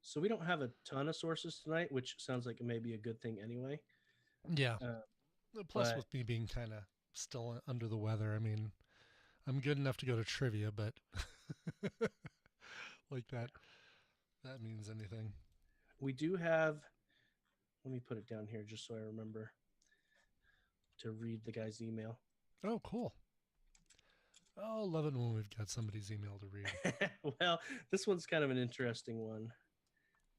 So we don't have a ton of sources tonight, which sounds like it may be a good thing anyway. Yeah. Uh, Plus, but with me being kind of still under the weather, I mean, I'm good enough to go to trivia, but like that means anything. we do have. Let me put it down here just so I remember to read the guy's email. Oh, cool. Oh, love it when we've got somebody's email to read. Well, this one's kind of an interesting one.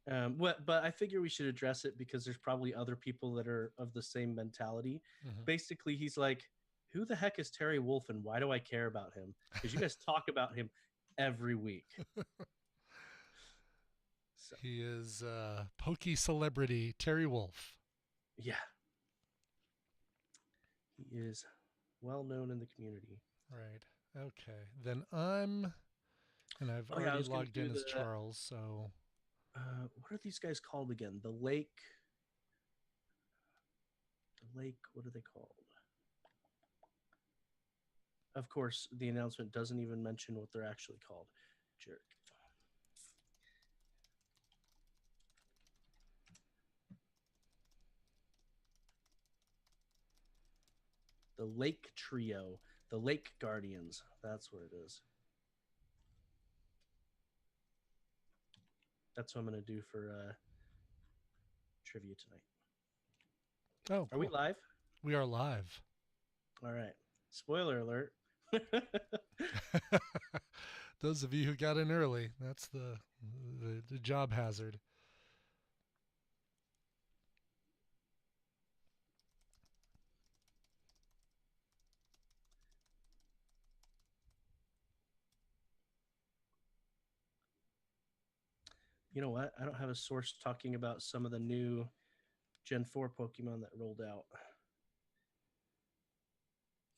But I figure we should address it because there's probably other people that are of the same mentality. Mm-hmm. Basically, he's like, who the heck is Terry Wolf and why do I care about him? Because you guys talk about him every week. So, He is pokey celebrity Terry Wolf. yeah, he is well known in the community. Right. Okay. Then and I've Oh, yeah, I already was going to logged in do as the. Charles, so. What are these guys called again? The lake. What are they called? Of course, the announcement doesn't even mention what they're actually called. Jerk. The Lake Trio, the Lake Guardians. That's what it is. That's what I'm going to do for trivia tonight. Oh, Are we cool. live? We are live. All right. Spoiler alert. Those of you who got in early, that's the job hazard. You know what? I don't have a source talking about some of the new Gen 4 Pokemon that rolled out.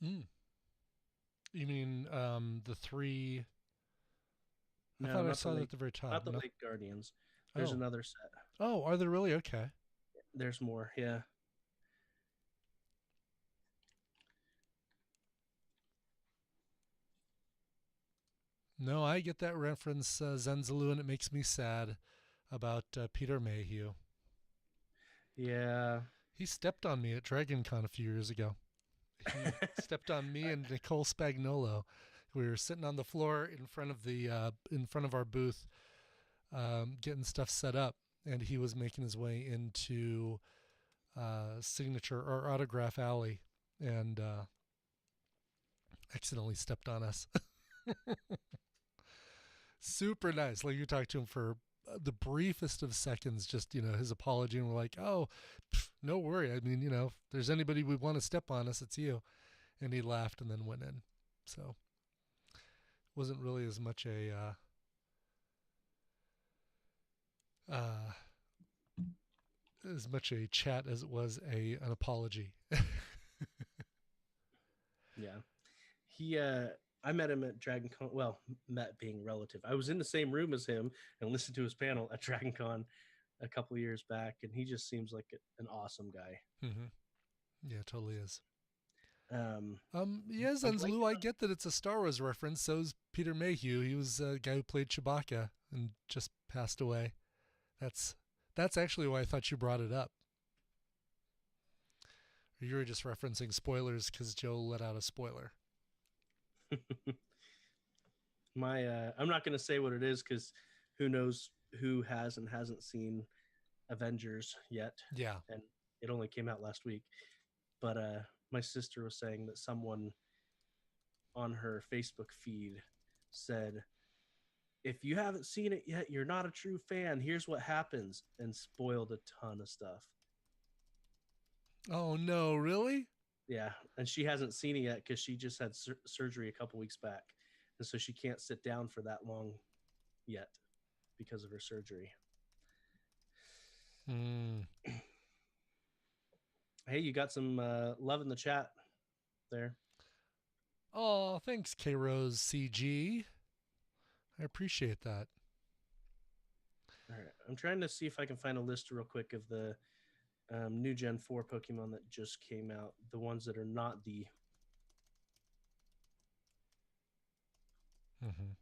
Mm. You mean the three? I No, thought I not the saw that at Lake, the very top. not the No. Lake Guardians. There's Oh. another set. Oh, are there really? Okay. There's more. Yeah. No, I get that reference, Zenzalu, and it makes me sad about Peter Mayhew. Yeah. He stepped on me at DragonCon a few years ago. He stepped on me and Nicole Spagnolo. We were sitting on the floor in front of our booth, getting stuff set up, and he was making his way into signature or autograph alley, and accidentally stepped on us. Super nice. Like, you talked to him for the briefest of seconds, just, his apology, and we're like, oh, no worry. I mean, if there's anybody we want to step on us, it's you. And he laughed and then went in. So wasn't really as much a chat as it was an apology. Yeah. I met him at DragonCon. Well, met being relative. I was in the same room as him and listened to his panel at DragonCon a couple of years back, and he just seems like an awesome guy. Mm-hmm. Yeah, totally is. Um, Yeah, I'm Zenzlu, blanking I on. get that it's a Star Wars reference. So's Peter Mayhew. He was a guy who played Chewbacca and just passed away. That's actually why I thought you brought it up. Or you were just referencing spoilers because Joe let out a spoiler. I'm not going to say what it is because who knows who has and hasn't seen Avengers yet, Yeah. and it only came out last week. But my sister was saying that someone on her Facebook feed said, if you haven't seen it yet, you're not a true fan. Here's what happens, and spoiled a ton of stuff. Oh, no, really? Yeah, and she hasn't seen it yet because she just had surgery a couple weeks back, and so she can't sit down for that long yet because of her surgery. Hmm. Hey, you got some love in the chat there. Oh, thanks, K Rose CG. I appreciate that. All right, I'm trying to see if I can find a list real quick of the new Gen 4 Pokemon that just came out, the ones that are not the. Mm-hmm.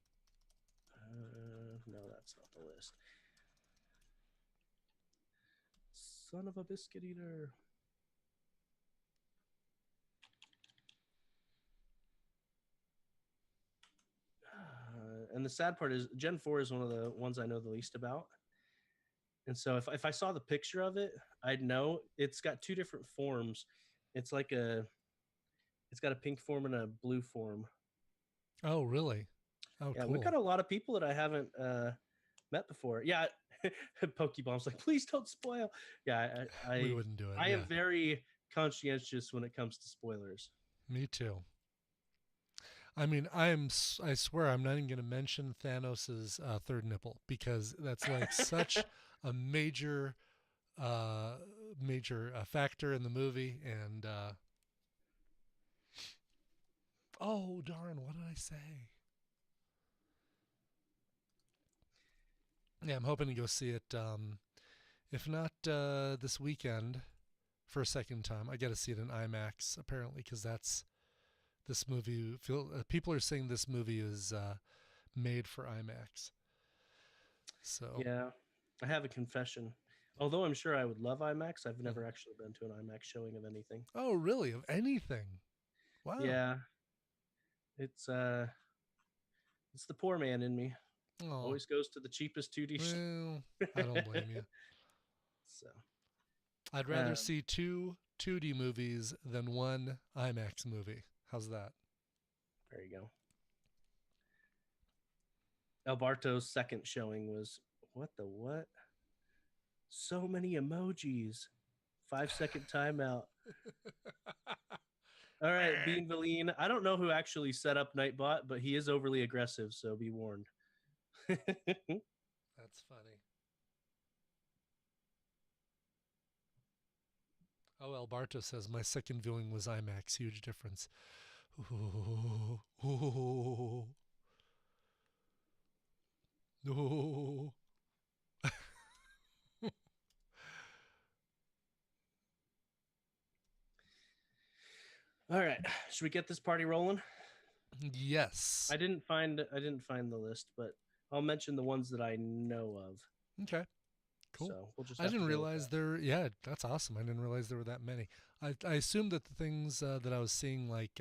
No, that's not the list. Son of a biscuit eater. And the sad part is Gen 4 is one of the ones I know the least about. And so if I saw the picture of it, I'd know. It's got two different forms. It's like it's got a pink form and a blue form. Oh, really? Oh, Yeah, cool. we've got a lot of people that I haven't met before. Yeah, Pokebomb's like, please don't spoil. Yeah, we wouldn't do it. I yeah. am very conscientious when it comes to spoilers. Me too. I mean, I swear I'm not even going to mention Thanos' third nipple because that's like such a major factor in the movie. And oh darn, what did I say? Yeah, I'm hoping to go see it. If not this weekend for a second time, I got to see it in IMAX apparently because this movie. People are saying this movie is made for IMAX. So yeah, I have a confession. Although I'm sure I would love IMAX, I've never actually been to an IMAX showing of anything. Oh, really? Of anything? Wow. Yeah, it's the poor man in me. Oh. Always goes to the cheapest 2D. Well, I don't blame you. So I'd rather see 2 2D movies than 1 IMAX movie. How's that? There you go. Alberto's second showing was what? So many emojis. 5-second timeout. All right, Bean Valine. I don't know who actually set up Nightbot, but he is overly aggressive, so be warned. That's funny. Oh, Alberto says my second viewing was IMAX. Huge difference. Ooh. Ooh. No. All right, should we get this party rolling? Yes. I didn't find the list, but I'll mention the ones that I know of. Okay. Cool. So we'll just I didn't realize there. Yeah, that's awesome. I didn't realize there were that many. I assumed that the things that I was seeing, like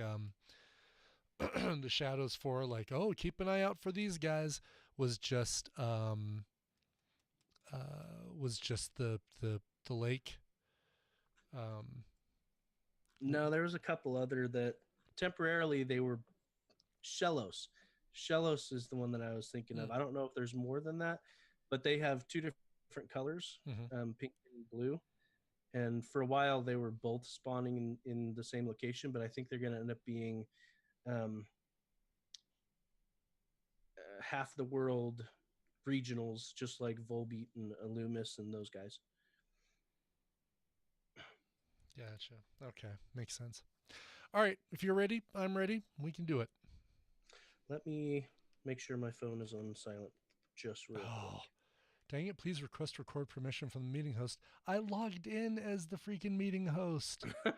the Shadows 4, like, oh, keep an eye out for these guys, was just the lake. No, there was a couple other that temporarily they were Shellos. Shellos is the one that I was thinking of. I don't know if there's more than that, but they have two different colors, pink and blue. And for a while, they were both spawning in the same location, but I think they're going to end up being half the world regionals, just like Volbeat and Illumis and those guys. Gotcha. Okay, makes sense. All right, if you're ready, I'm ready. We can do it. Let me make sure my phone is on silent just real quick. Dang it, please record permission from the meeting host. I logged in as the freaking meeting host. Are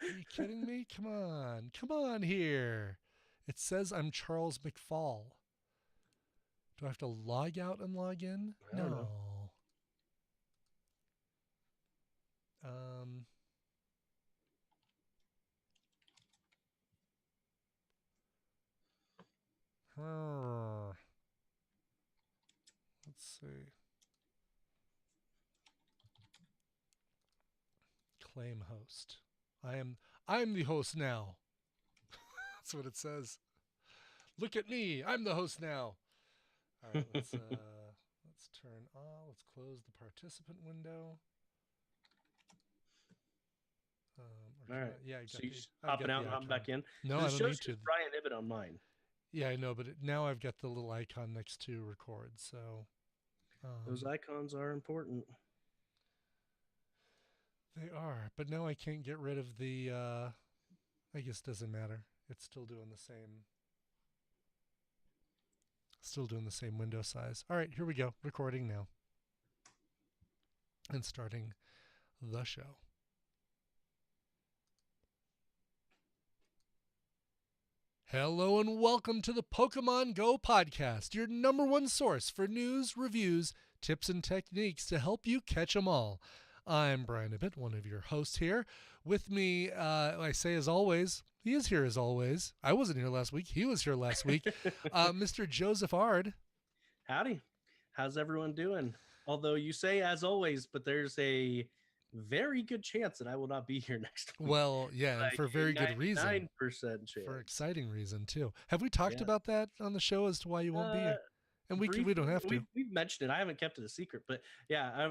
you kidding me? Come on here. It says I'm Charles McFall. Do I have to log out and log in? I don't know. Let's see. Claim host. I'm the host now. That's what it says. Look at me. I'm the host now. All right, let's turn on. Let's close the participant window. All right. Yeah, so you're just popping out and hopping back in. No, I don't need to. Brian Ibbett on mine. Yeah, I know, but now I've got the little icon next to record. So those icons are important. They are, but now I can't get rid of the. I guess it doesn't matter. It's still doing the same. Still doing the same window size. All right, here we go. Recording now. And starting the show. Hello and welcome to the Pokémon GO Podcast, your #1 source for news, reviews, tips, and techniques to help you catch 'em all. I'm Brian Ibbett, one of your hosts here. With me, I say as always, he is here as always. I wasn't here last week. He was here last week. Mr. Joseph Ard. Howdy. How's everyone doing? Although you say as always, but there's a very good chance that I will not be here next week. Well, yeah, and for very good reason. 99% chance. For exciting reason, too. Have we talked about that on the show as to why you won't be here? And we don't have to. We've mentioned it. I haven't kept it a secret, but yeah,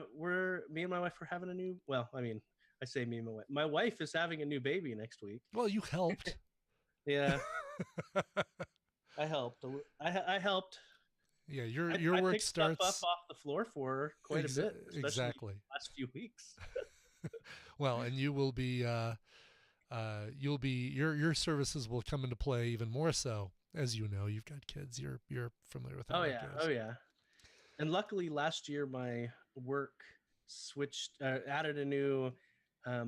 me and my wife are having a new. Well, I mean, I say me and my wife. My wife is having a new baby next week. Well, you helped. Yeah, I helped. I helped. Yeah, your work starts stuff up off the floor for her quite a bit, exactly. The last few weeks. Well, and you will be. Your services will come into play even more so. As you know, you've got kids. You're familiar with how that goes. Oh yeah. And luckily, last year my work added a new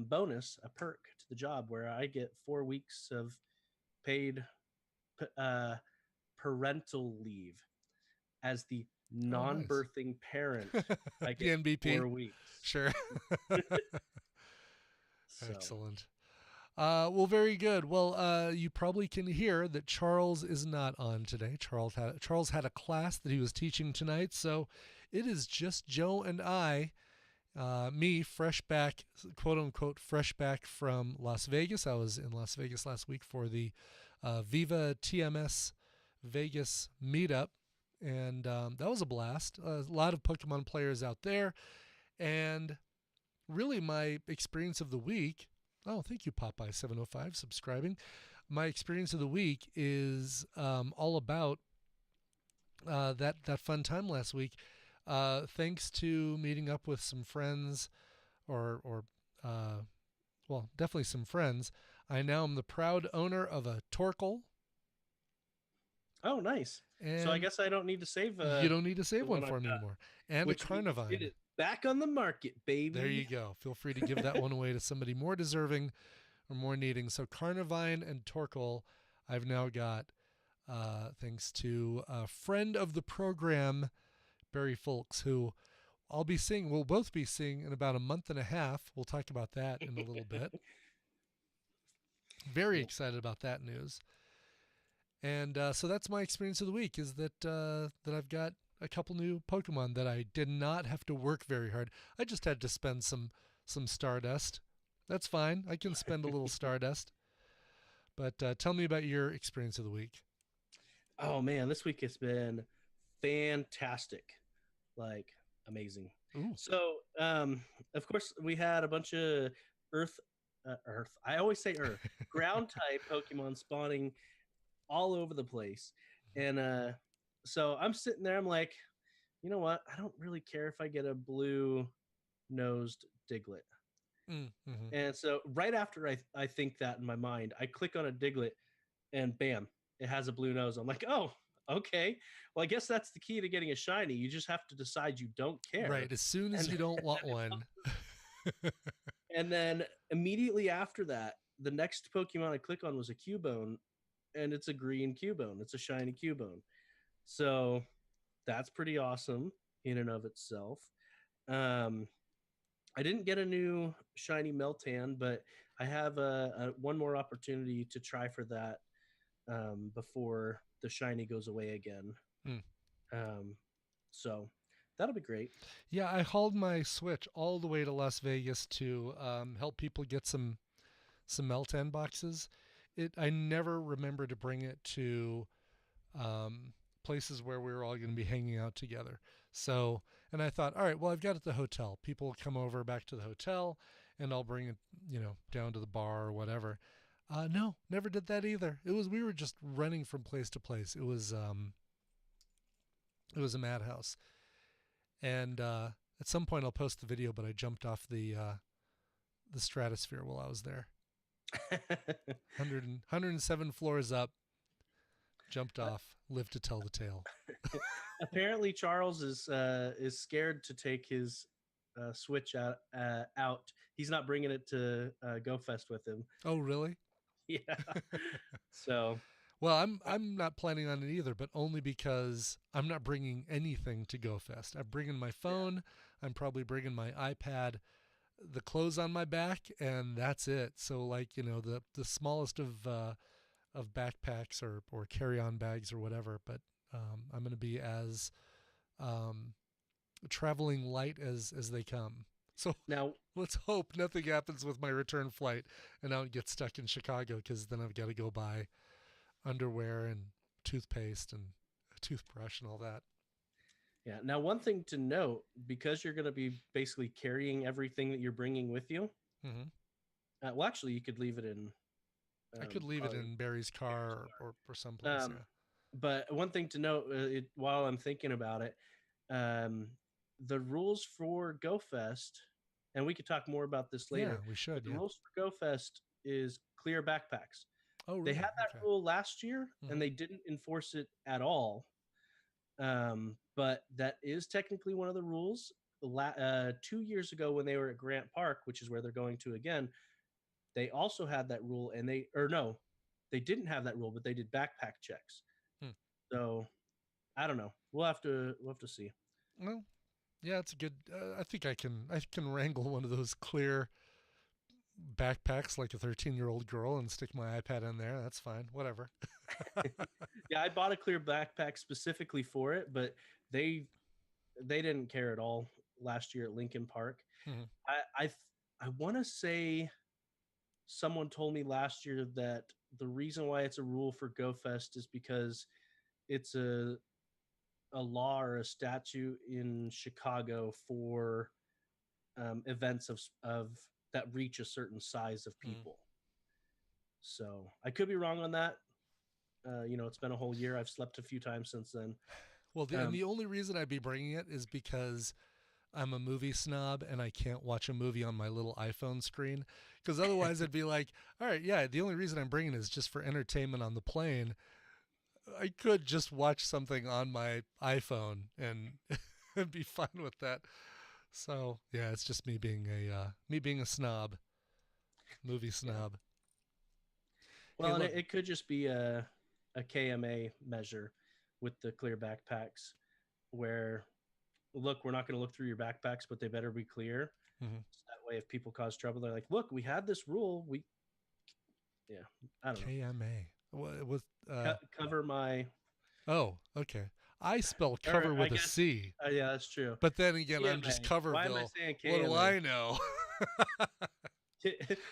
bonus, a perk to the job where I get 4 weeks of paid parental leave as the non-birthing parent. I get the NBP. 4 weeks. Sure. Excellent. Well, very good. Well, you probably can hear that Charles is not on today. Charles had a class that he was teaching tonight, so it is just Joe and I, me, fresh back, quote unquote, fresh back from Las Vegas. I was in Las Vegas last week for the Viva TMS Vegas meetup, and that was a blast. A lot of Pokemon players out there, and really my experience of the week. Oh, thank you, Popeye705, subscribing. My experience of the week is all about that fun time last week. Thanks to meeting up with some friends, well, definitely some friends. I now am the proud owner of a Torkoal. Oh, nice. So I guess I don't need to save. You don't need to save one for me anymore. And a Carnivine. Get it back on the market, baby. There you go. Feel free to give that one away to somebody more deserving or more needing. So Carnivine and Torkoal, I've now got, thanks to a friend of the program, Barry Folks, who we'll both be seeing in about a month and a half. We'll talk about that in a little bit. Very excited about that news. And so that's my experience of the week, is that I've got a couple new Pokemon that I did not have to work very hard. I just had to spend some Stardust. That's fine. I can spend a little Stardust. But tell me about your experience of the week. Oh, man, this week has been fantastic. Like, amazing. Ooh. So, of course, we had a bunch of Earth. I always say Earth. Ground-type Pokemon spawning all over the place. And so I'm sitting there, I'm like, you know what? I don't really care if I get a blue-nosed Diglett. Mm-hmm. And so right after I think that in my mind, I click on a Diglett and bam, it has a blue nose. I'm like, oh, okay. Well, I guess that's the key to getting a shiny. You just have to decide you don't care. Right. As soon as you don't want one. And then immediately after that, the next Pokemon I click on was a Cubone. And it's a green Cubone. It's a shiny Cubone. So that's pretty awesome in and of itself. I didn't get a new shiny Meltan, but I have one more opportunity to try for that before the shiny goes away again. So that'll be great. Yeah, I hauled my Switch all the way to Las Vegas to help people get some Meltan boxes. I never remember to bring it to places where we were all going to be hanging out together. So, and I thought, all right, well, I've got it at the hotel. People will come over back to the hotel, and I'll bring it, down to the bar or whatever. No, never did that either. We were just running from place to place. It was a madhouse. And at some point, I'll post the video, but I jumped off the stratosphere while I was there. 107 floors up, jumped off, lived to tell the tale. Apparently, Charles is scared to take his Switch out. He's not bringing it to Go Fest with him. Oh, really? Yeah. So. Well, I'm not planning on it either, but only because I'm not bringing anything to Go Fest. I'm bringing my phone. I'm probably bringing my iPad. the clothes on my back, and that's it. So like, the smallest of backpacks or carry-on bags or whatever, but I'm going to be as um, traveling light as they come. So Now, let's hope nothing happens with my return flight and I don't get stuck in Chicago, because then I've got to go buy underwear and toothpaste and a toothbrush and all that. yeah. Now, one thing to note, because you're going to be basically carrying everything that you're bringing with you. Mm-hmm. Well, actually, you could leave it in. I could leave it Probably in Barry's car or someplace. Um, Yeah. but one thing to note, while I'm thinking about it, um, the rules for GoFest, and we could talk more about this Yeah, later. we But should. the Yeah. rules for GoFest is clear backpacks. Oh, They really? had that Okay. rule last year, and Mm-hmm. they didn't enforce it at all. But that is technically one of the rules. 2 years ago, when they were at Grant Park, which is where they're going to again, they also had that rule, and they didn't have that rule, but they did backpack checks. Hmm. So I don't know. We'll have to see. Well, yeah, it's a good. I think I can wrangle one of those clear backpacks like a 13-year-old girl and stick my iPad in there. That's fine. Whatever. Yeah, I bought a clear backpack specifically for it, but they they didn't care at all last year at Lincoln Park. Mm-hmm. I want to say someone told me last year that the reason why it's a rule for GoFest is because it's a law or a statute in Chicago for events of that reach a certain size of Mm. people. So I could be wrong on that. It's been a whole year. I've slept a few times since then. Well, and Um, the only reason I'd be bringing it is because I'm a movie snob and I can't watch a movie on my little iPhone screen. Because otherwise, it'd be like, all right, yeah, the only reason I'm bringing it is just for entertainment on the plane. I could just watch something on my iPhone and and be fine with that. So yeah, it's just me being a snob, movie yeah. snob. Hey, Well, and look, it could just be a KMA measure with the clear backpacks, where look, we're not going to look through your backpacks, but they better be clear. mm-hmm. So that way, if people cause trouble, they're like, look, we had this rule. Yeah, I don't know. KMA. What was Cover my, Oh, okay. I spell or cover I with a guess, C, yeah, that's true. but then again, I'm just CMA. Why am I Coverville. saying What do KMA? I know?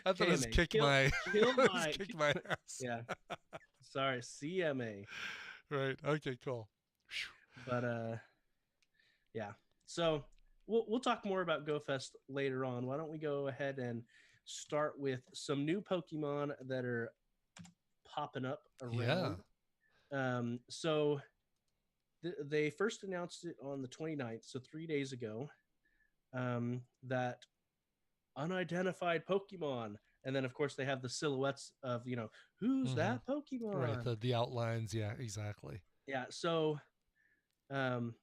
I thought it was KMA. kick my, Kill it was my, kick my ass. yeah. Sorry, CMA. Right. Okay. Cool. But yeah. So we'll talk more about GoFest later on. Why don't we go ahead and start with some new Pokemon that are popping up Yeah. around. So they first announced it on the 29th, so 3 days ago, that unidentified Pokemon. And then, of course, they have the silhouettes of, who's Mm-hmm. that Right. Pokemon? The outlines. Yeah. Exactly. Yeah. So um,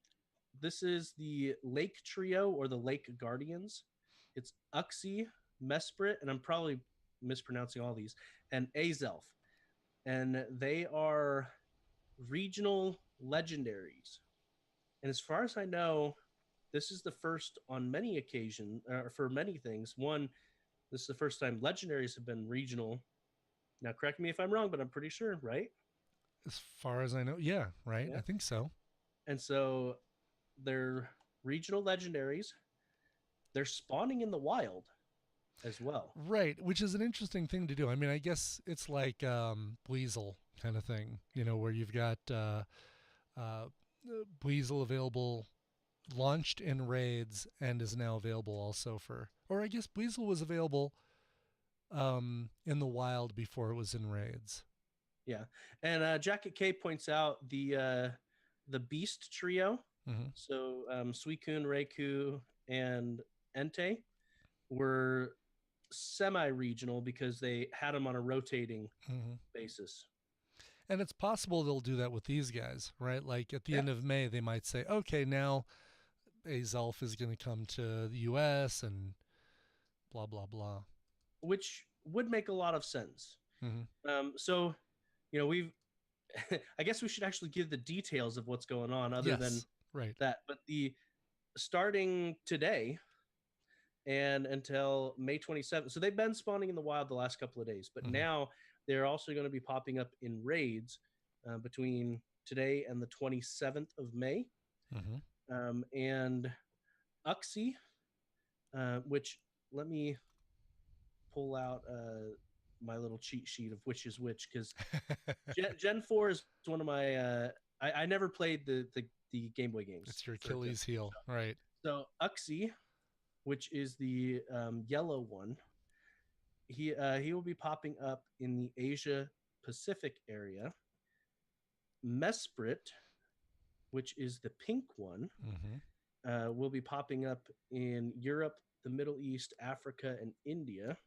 this is the Lake Trio or the Lake Guardians. It's Uxie, Mesprit, and I'm probably mispronouncing all these, and Azelf. And they are regional legendaries. And as far as I know, this is the first on many occasions, for many things. One, this is the first time legendaries have been regional. Now, correct me if I'm wrong, but I'm pretty sure, right? As far as I know, yeah. Right. Yeah. I think so. And so they're regional legendaries. They're spawning in the wild as well. Right, which is an interesting thing to do. I mean, I guess it's like Weasel kind of thing, where you've got uh, Weasel available, launched in raids, and is now available also or I guess Weasel was available in the wild before it was in raids. Yeah. And Jacket K points out the Beast Trio. Mm-hmm. So Suicune, Raikou, and Entei were semi-regional because they had them on a rotating Mm-hmm. basis. And it's possible they'll do that with these guys, right? Like at the Yeah. end of May, they might say, okay, now Azelf is going to come to the US and blah, blah, blah. Which would make a lot of sense. Mm-hmm. So, we've, I guess we should actually give the details of what's going on other than Yes, right. that. But starting today, and until May 27th. So they've been spawning in the wild the last couple of days, but now they're also going to be popping up in raids between today and the 27th of May. And Uxie, which let me pull out my little cheat sheet of which is which, because Gen 4 is one of my I never played the Game Boy games. It's your Achilles heel, right? So Uxie, which is the yellow one, he will be popping up in the Asia Pacific area. Mesprit, which is the pink one, will be popping up in Europe, the Middle East, Africa, and India.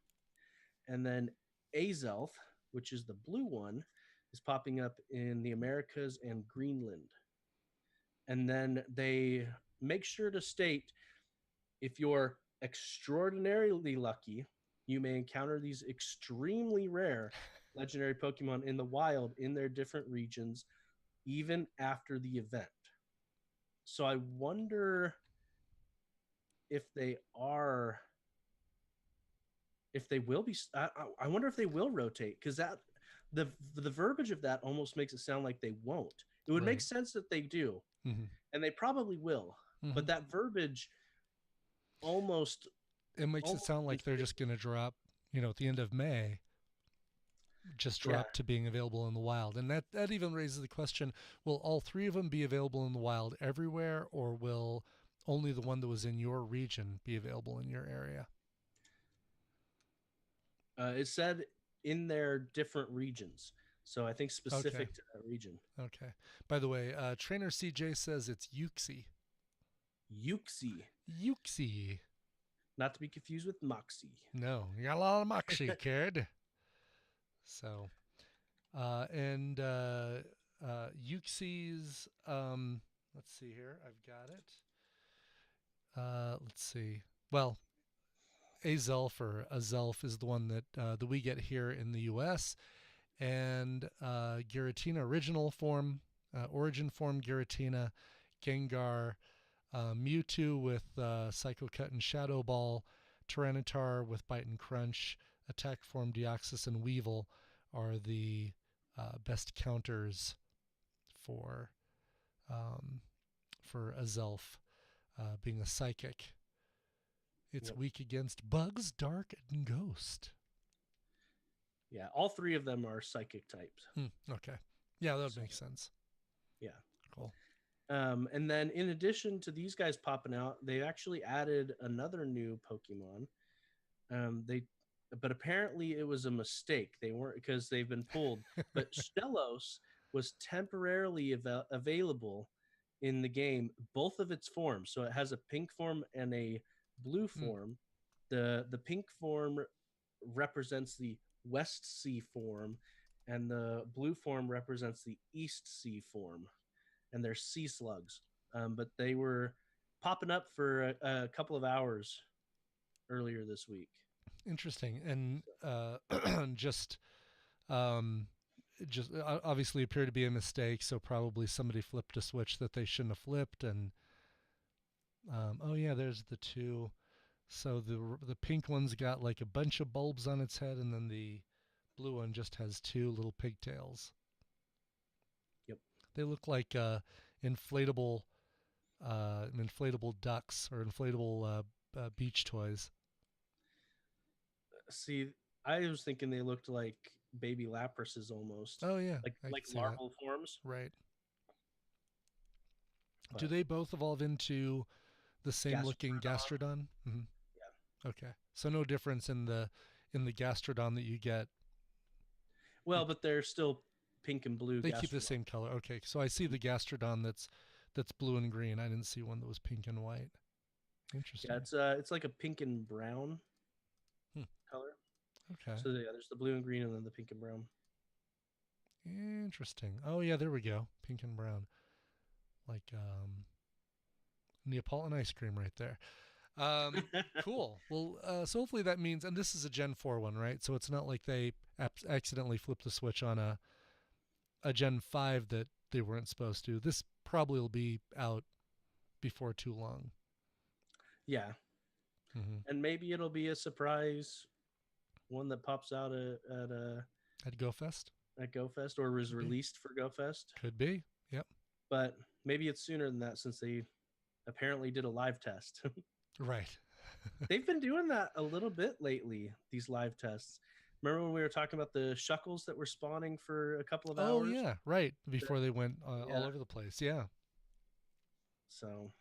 And then Azelf, which is the blue one, is popping up in the Americas and Greenland. And then they make sure to state, if you're extraordinarily lucky, you may encounter these extremely rare legendary Pokemon in the wild in their different regions, even after the event. So I wonder if they will be. I wonder if they will rotate, because that the verbiage of that almost makes it sound like they won't. It would make sense that they do, and they probably will. But that verbiage almost it sound like they're just going to drop, at the end of May, just drop to being available in the wild. And that even raises the question, will all three of them be available in the wild everywhere, or will only the one that was in your region be available in your area? It said in their different regions, so I think specific to that region. Okay. By the way, Trainer CJ says it's Uxie. Uxie. Not to be confused with Moxie. No, you got a lot of Moxie, kid. So, and Uxie's, let's see here. I've got it. Let's see. Well, Azelf or Azelf is the one that we get here in the U.S. And Giratina original form, origin form Giratina, Gengar, Mewtwo with Psycho Cut and Shadow Ball, Tyranitar with Bite and Crunch, attack form Deoxys and Weevil are the best counters for Azelf, being a psychic. It's weak against Bugs, Dark, and Ghost. Yeah, all three of them are psychic types. Okay. Yeah, that would make sense. Yeah. Cool. And then in addition to these guys popping out, they actually added another new Pokemon. But apparently it was a mistake. They weren't, because they've been pulled. But Stelos was temporarily available in the game, both of its forms. So it has a pink form and a blue form. The pink form represents the West Sea form, and the blue form represents the East Sea form. And they're sea slugs. But they were popping up for a couple of hours earlier this week. Interesting. And just obviously appeared to be a mistake, so probably somebody flipped a switch that they shouldn't have flipped. And there's the two. So the pink one's got like a bunch of bulbs on its head, and then the blue one just has two little pigtails. Yep. They look like inflatable ducks or inflatable beach toys. See, I was thinking they looked like baby Laprases almost. Oh yeah, like larval forms. Right. But do they both evolve into the same looking Gastrodon? Yeah. Okay. So no difference in the Gastrodon that you get. Well, but they're still pink and blue. They keep the same color. Okay. So I see the Gastrodon that's blue and green. I didn't see one that was pink and white. Interesting. Yeah, it's like a pink and brown color. Okay. So yeah, there's the blue and green, and then the pink and brown. Interesting. Oh yeah, there we go. Pink and brown. Like Neapolitan ice cream right there. Cool. Well, so hopefully that means, and this is a Gen 4 one, right? So it's not like they accidentally flipped the switch on a Gen 5 that they weren't supposed to. This probably will be out before too long. Yeah. and maybe it'll be a surprise one that pops out At GoFest? At GoFest or was released for GoFest. Could be. Yep. But maybe it's sooner than that since they apparently did a live test. Right. They've been doing that a little bit lately, these live tests. Remember when we were talking about the shuckles that were spawning for a couple of hours? Oh, yeah, right. Before they went all over the place. Yeah. So.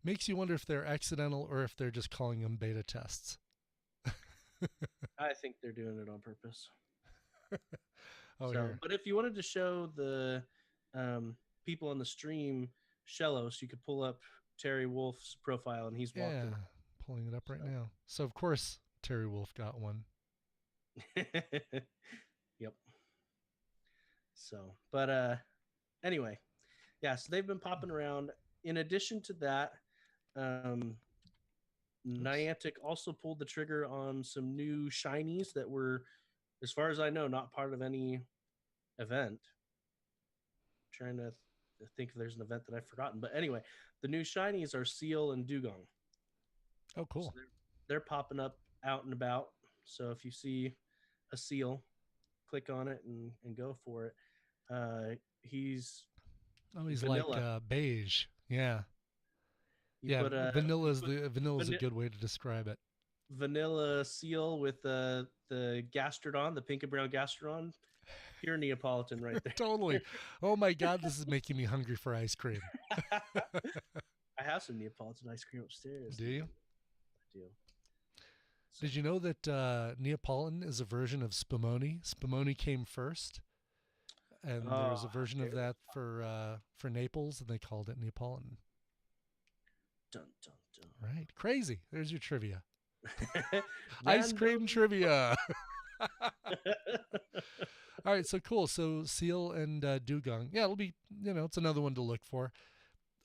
Makes you wonder if they're accidental or if they're just calling them beta tests. I think they're doing it on purpose. So, but if you wanted to show the people on the stream Shellos, you could pull up Terry Wolf's profile, and he's walking. Yeah, pulling it up right now. So, of course, Terry Wolf got one. Yep. So, but anyway, yeah, so they've been popping around. In addition to that, Niantic also pulled the trigger on some new shinies that were, as far as I know, not part of any event. I'm trying to think if there's an event that I've forgotten. But anyway, the new shinies are Seel and Dugong. Oh, cool. So they're popping up out and about. So if you see a Seel, click on it and go for it. He's vanilla. Like beige. Yeah. Vanilla is a good way to describe it. Vanilla Seel with the Gastrodon, the pink and brown Gastrodon. Pure Neapolitan right there. Totally. Oh my God, this is making me hungry for ice cream. I have some Neapolitan ice cream upstairs. Do you? I do. So. Did you know that Neapolitan is a version of Spumoni? Spumoni came first, and there was a version of that for Naples, and they called it Neapolitan. Dun, dun, dun. Right. Crazy. There's your trivia. Ice cream trivia. All right, so cool. So Seel and Dugong. Yeah, it'll be, it's another one to look for.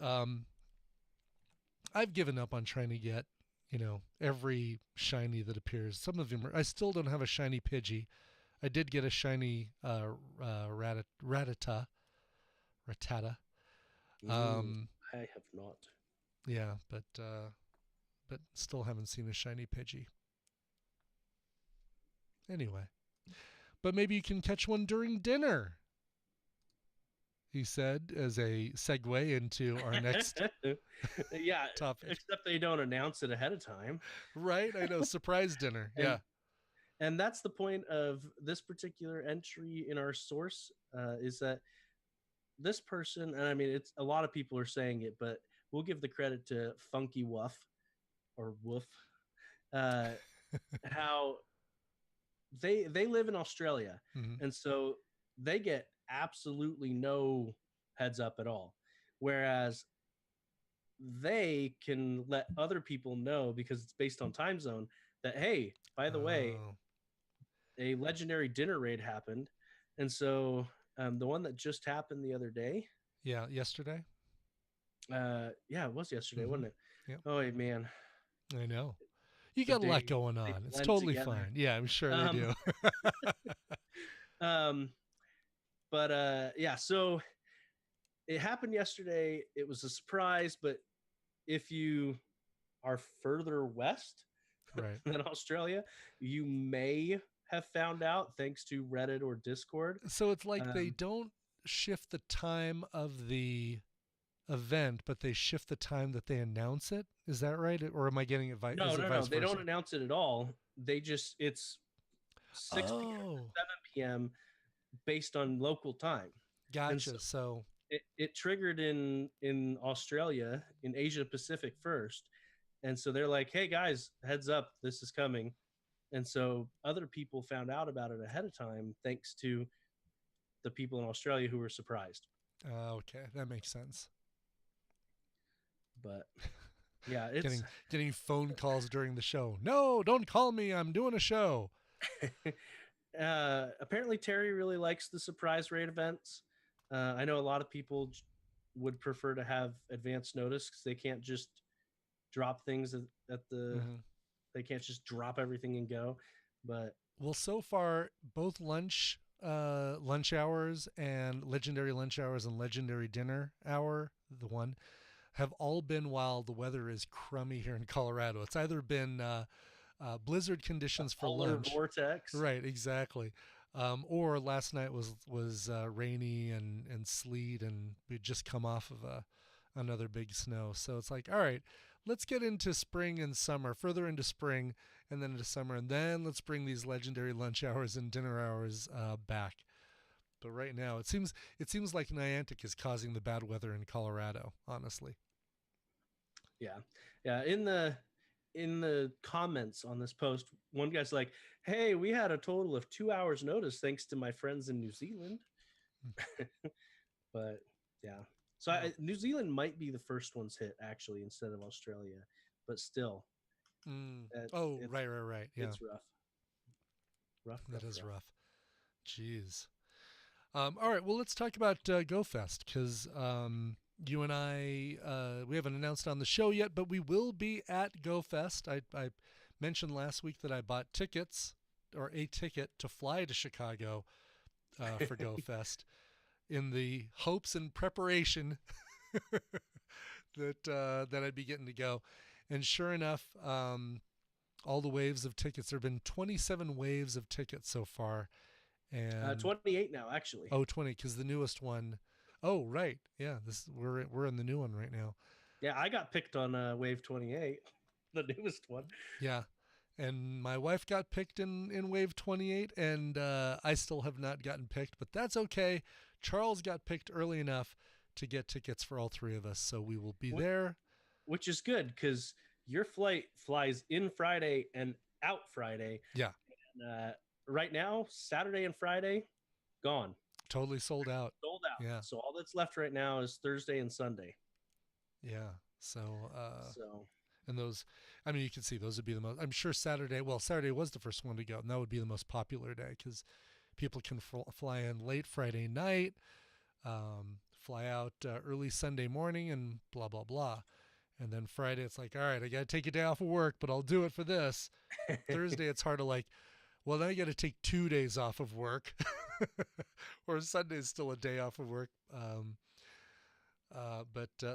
I've given up on trying to get, every shiny that appears. Some of them I still don't have a shiny Pidgey. I did get a shiny Rattata. I have not. Yeah, but still haven't seen a shiny Pidgey. Anyway. But maybe you can catch one during dinner, he said, as a segue into our next topic. Except they don't announce it ahead of time. Right? I know. Surprise dinner. Yeah. And that's the point of this particular entry in our source, is that this person, and I mean, it's a lot of people are saying it, but we'll give the credit to Funky Woof or Woof, how they live in Australia, and so they get absolutely no heads up at all, whereas they can let other people know because it's based on time zone that, hey, by the way, a legendary dinner raid happened. And so the one that just happened the other day, yesterday, it was yesterday, wasn't it? Yep. Oh man, I know. You got a lot going on. It's totally fine. Yeah, I'm sure they do. So it happened yesterday. It was a surprise, but if you are further west than Australia, you may have found out thanks to Reddit or Discord. So it's like they don't shift the time of the event, but they shift the time that they announce it. Is that right? Or am I getting it? No. They don't announce it at all. They just, it's 6 p.m. to 7 p.m. based on local time. Gotcha. So it triggered in Australia, in Asia Pacific first. And so they're like, hey guys, heads up, this is coming. And so other people found out about it ahead of time, thanks to the people in Australia who were surprised. Okay. That makes sense. But yeah, it's getting phone calls during the show. No, don't call me. I'm doing a show. Apparently Terry really likes the surprise raid events. I know a lot of people would prefer to have advance notice because they can't just drop things at the, they can't just drop everything and go. But so far, both lunch hours and legendary lunch hours and legendary dinner hour, the one, have all been while the weather is crummy here in Colorado. It's either been blizzard conditions for Polar lunch. vortex. Right, exactly. Or last night was rainy and sleet, and we'd just come off of another big snow. So it's like, all right, let's get into spring and summer, further into spring, and then into summer, and then let's bring these legendary lunch hours and dinner hours back. But right now, it seems like Niantic is causing the bad weather in Colorado. Honestly. Yeah. In the comments on this post, one guy's like, "Hey, we had a total of 2 hours notice thanks to my friends in New Zealand." But yeah, so New Zealand might be the first ones hit actually instead of Australia, but still. Oh, right. Yeah, it's rough. That is rough. Jeez. All right, well, let's talk about GoFest, because you and I, we haven't announced on the show yet, but we will be at GoFest. I mentioned last week that I bought tickets, or a ticket, to fly to Chicago for GoFest in the hopes and preparation that I'd be getting to go. And sure enough, all the waves of tickets, there have been 27 waves of tickets so far. And 28 now, actually. Oh, 20, because the newest one. Oh, right. Yeah, we're in the new one right now. Yeah, I got picked on wave 28, the newest one. Yeah, and my wife got picked in wave 28, and I still have not gotten picked, but that's okay. Charles got picked early enough to get tickets for all three of us, so we will be there. Which is good, because your flight flies in Friday and out Friday. Yeah. And, right now, Saturday and Friday, gone. Totally sold out. Sold out. Yeah. So all that's left right now is Thursday and Sunday. Yeah. So and those, I mean, you can see those would be the most, I'm sure Saturday was the first one to go, and that would be the most popular day, because people can fly in late Friday night, fly out early Sunday morning, and blah, blah, blah. And then Friday, it's like, all right, I got to take a day off of work, but I'll do it for this. Thursday, it's hard to like, well, then I got to take 2 days off of work, or Sunday is still a day off of work.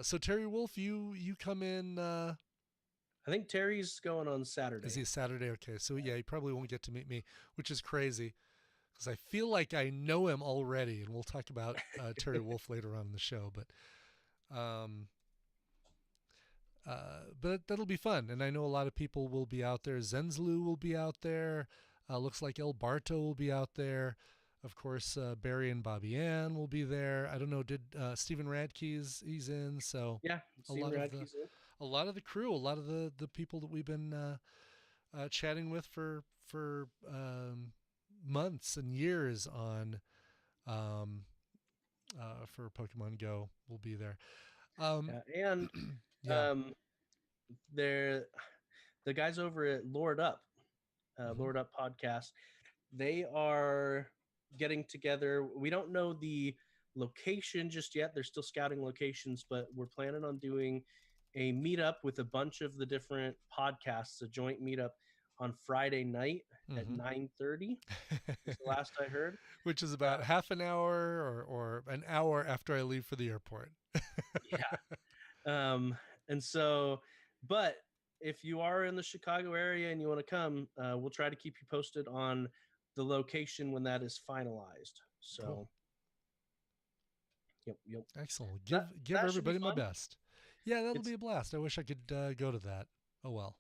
So Terry Wolf, you come in. I think Terry's going on Saturday. Is he Saturday? Okay, so yeah, he probably won't get to meet me, which is crazy, because I feel like I know him already, and we'll talk about Terry Wolf later on in the show. But that'll be fun, and I know a lot of people will be out there. Zenzlu will be out there. Looks like El Barto will be out there. Of course, Barry and Bobby Ann will be there. I don't know, did Stephen Radke's he's in? So yeah, Stephen Radke's in. A lot of the crew, a lot of the people that we've been chatting with for months and years on for Pokemon Go will be there. They're the guys over at Lord Up, Lord Up Podcast. They are getting together. We don't know the location just yet. They're still scouting locations, but we're planning on doing a meetup with a bunch of the different podcasts, a joint meetup on Friday night at 9:30. That's the last I heard. Which is about half an hour or an hour after I leave for the airport. Yeah. And so, but if you are in the Chicago area and you want to come, we'll try to keep you posted on the location when that is finalized. So, cool. Yep. Excellent. Give everybody my best. Yeah, that'll be a blast. I wish I could go to that. Oh well.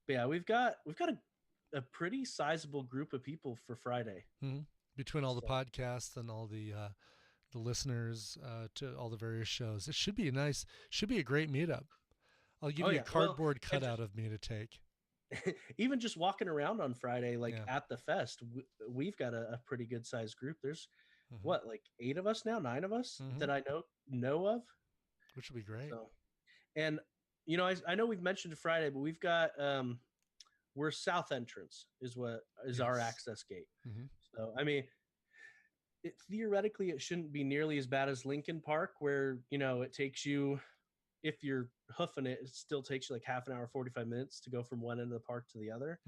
But yeah, we've got a pretty sizable group of people for Friday. Mm-hmm. Between all the podcasts and all the listeners to all the various shows, it should be a great meetup. I'll give you a cardboard cutout of me to take. Even just walking around on Friday, at the fest, we've got a pretty good sized group. There's like 8 of us now, 9 of us that I know of, which would be great. So, and I know we've mentioned Friday, but we've got we're south entrance is our access gate. So I mean, theoretically it shouldn't be nearly as bad as Lincoln Park, where it takes you, if you're hoofing it, it still takes you like half an hour, 45 minutes to go from one end of the park to the other.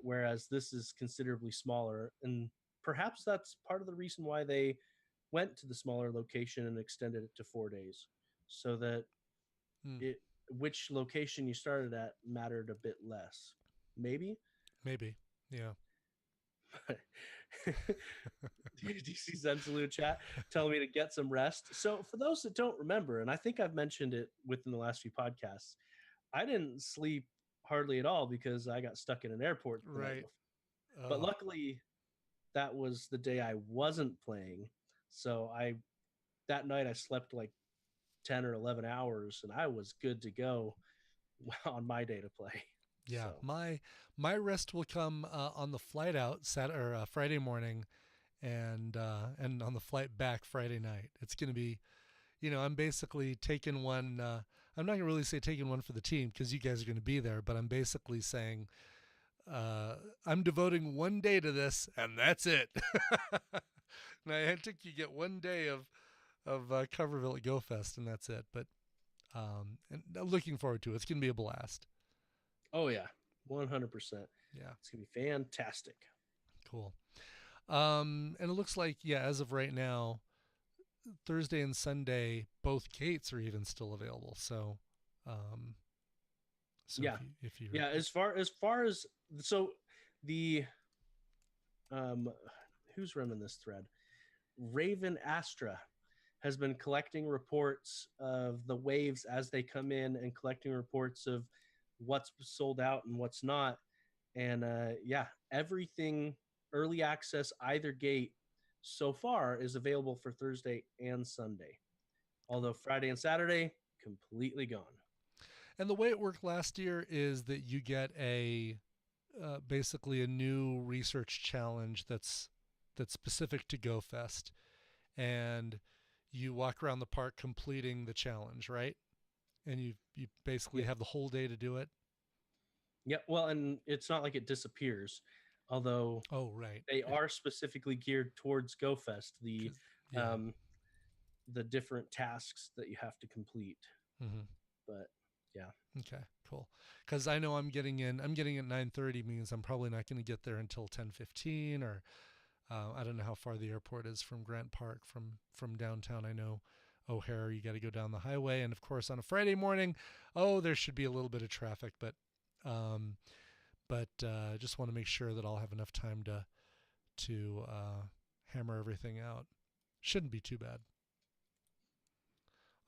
Whereas this is considerably smaller, and perhaps that's part of the reason why they went to the smaller location and extended it to 4 days, so that which location you started at mattered a bit less. Maybe. Yeah. DC Zensalute chat telling me to get some rest. So for those that don't remember, and I think I've mentioned it within the last few podcasts, I didn't sleep hardly at all because I got stuck in an airport the night before. But luckily that was the day I wasn't playing. So that night I slept like 10 or 11 hours and I was good to go on my day to play. Yeah, so. my rest will come on the flight out Friday morning, and on the flight back Friday night. It's going to be, I'm basically taking one. I'm not going to really say taking one for the team because you guys are going to be there, but I'm basically saying I'm devoting one day to this, and that's it. And I think you get one day of Coverville at Go Fest, and that's it. But and I'm looking forward to it. It's going to be a blast. Oh yeah, 100%. Yeah, it's gonna be fantastic. Cool. And it looks like, as of right now, Thursday and Sunday, both gates are even still available. So, yeah, if you as far as so the who's running this thread? Raven Astra has been collecting reports of the waves as they come in and collecting reports of what's sold out and what's not. And everything early access either gate so far is available for Thursday and Sunday. Although Friday and Saturday completely gone. And the way it worked last year is that you get basically a new research challenge that's specific to GoFest, and you walk around the park completing the challenge, right? And you basically have the whole day to do it. Yeah, well, and it's not like it disappears, although they are specifically geared towards GoFest, the different tasks that you have to complete. Mm-hmm. But yeah. Okay, cool. Because I know I'm getting at 9:30 means I'm probably not going to get there until 10:15, or I don't know how far the airport is from Grant Park from downtown. I know O'Hare, you got to go down the highway, and of course on a Friday morning, there should be a little bit of traffic, but just want to make sure that I'll have enough time to hammer everything out. Shouldn't be too bad.